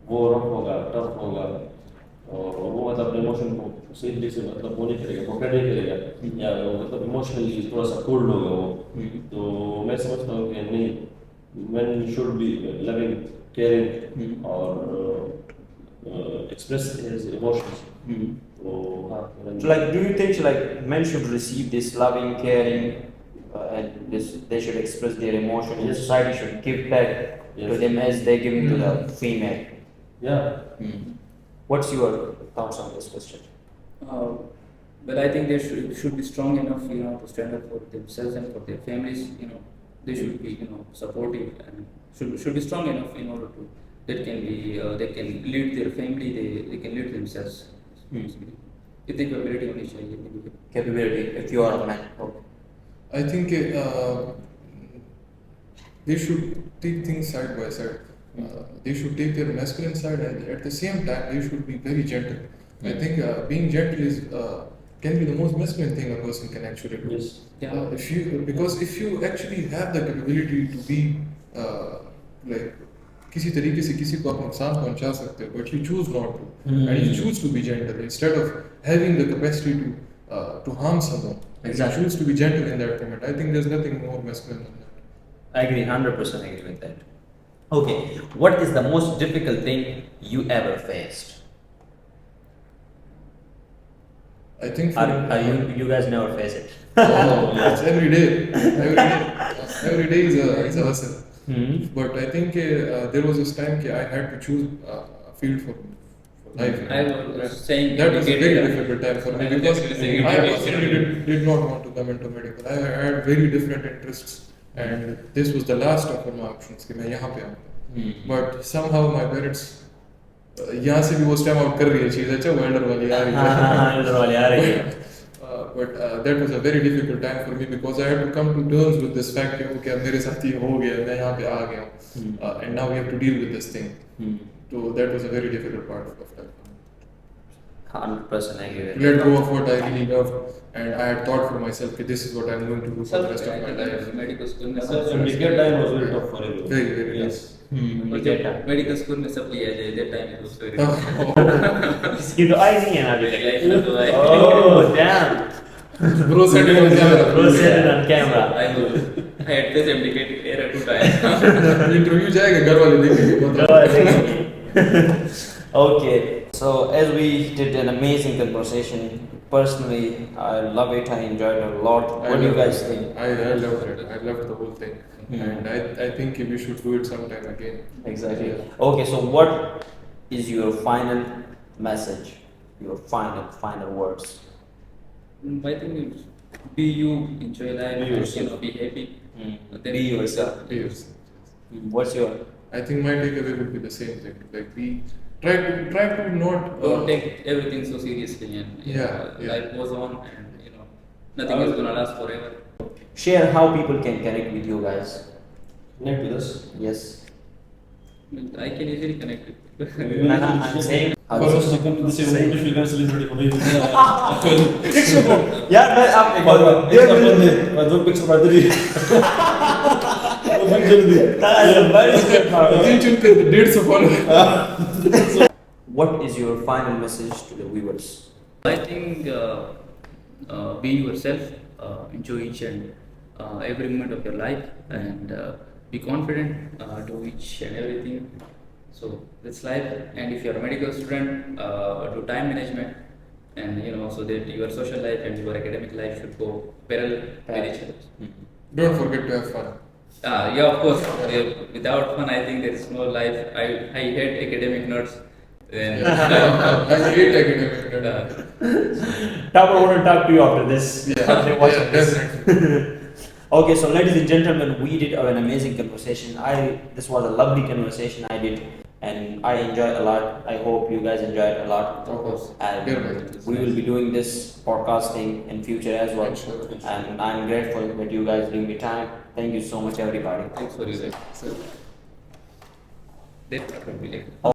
वो रफ होगा टफ होगा और वो मतलब अपने इमोशन को सीधे से मतलब वो नहीं करेगा प्रोपेयर नहीं करेगा या मतलब इमोशनली थोड़ा सा कोल्ड होगा वो तो मैं समझता हूँ कि नहीं man should be loving caring और express his emotions. So, So, like, do you think like men should receive this loving, caring, and they should express their emotion, and society should give back to them as they're giving to the female? Yeah. What's your thoughts on this question? Well, I think they should be strong enough, to stand up for themselves and for their families. They should be, supportive and should be strong enough in order to that can be they can lead their family. They can lead themselves. If they capability only चाहिए. Capability, if you are a man. Okay. I think they should take things side by side. They should take their masculine side, and at the same time, they should be very gentle. I think being gentle is can be the most masculine thing a person can actually do. Yes. Yeah. Because if you actually have the capability to be like किसी तरीके से किसी को आप नुकसान पहुंचा सकते हो, but you choose not to, and you choose to be gentle instead of having the capacity to harm someone. Exactly. You choose to be gentle in that moment. I think there's nothing more masculine than that. I agree, 100% agree with that. Okay, what is the most difficult thing you ever faced? I think You guys never face it? it's every day. Every day is a hustle. But I think there was this time I had to choose a field for life. I was saying that was a very educated. difficult time for me I was because definitely saying I education. personally did not want to come into medical. I had very different interests, and this was the last of my options कि मैं यहाँ पे आऊँ. But somehow my parents यहाँ से भी वो stem out कर रही है चीज़ अच्छा वेल्डर वाली आ रही है. But that was a very difficult time for me because I had to come to terms with this fact कि okay अब मेरे साथ ये हो गया मैं यहाँ पे आ गया हूँ and now we have to deal with this thing. So that was a very difficult part of life. 100% agree with To let go of what I really loved, and I had thought for myself that this is what I'm going to do for the rest of my life. Medical school में So medical time was very tough for everyone. Very, very yes. Medical school में सब लिया जाए that time it was very इसकी तो आई नहीं है ना अभी तक. Like, so I- Oh damn. Bro said it on camera. Bro said it on camera. I had this abdicated error 2 times. Interview जाएगा घर वाले देखेंगे. Okay, so as we did an amazing conversation, personally I love it, I enjoyed it a lot. What do you guys think? I loved it. I loved the whole thing, and I think we should do it sometime again. Exactly. Okay, so what is your final message? Your final words? I think it's be you, enjoy life, Be yourself. be happy. Then Be yourself. Yes. What's your? I think my takeaway would be the same thing. Like try to not Don't take everything so seriously, and Yeah. life goes on, and nothing is gonna last forever. Share how people can connect with you guys. Connect with us. Yes. I can easily connect it. I'm saying. First, you come to the same if you can celebrate for you. Yeah, but दो picture बात रही वो picture दी अभी चुन के डेढ़ सौ follow What is your final message to the viewers? I think be yourself, enjoy each and every moment of your life, and be confident, do each and everything. So that's life. And if you're a medical student, do time management, and so that your social life and your academic life should go parallel with each other. Don't forget to have fun. Yeah, of course. Without fun, I think there is no life. I hate academic nerds. Then I hate academic. Topper, I want to talk to you after this. After watching this. Definitely. Okay, so ladies and gentlemen, we did an amazing conversation. This was a lovely conversation I did, and I enjoyed a lot. I hope you guys enjoyed a lot. Of course. And we will be doing this podcasting in future as well. Sure. And I'm grateful that you guys give me time. Thank you so much, everybody. thanks for you guys. That would be like.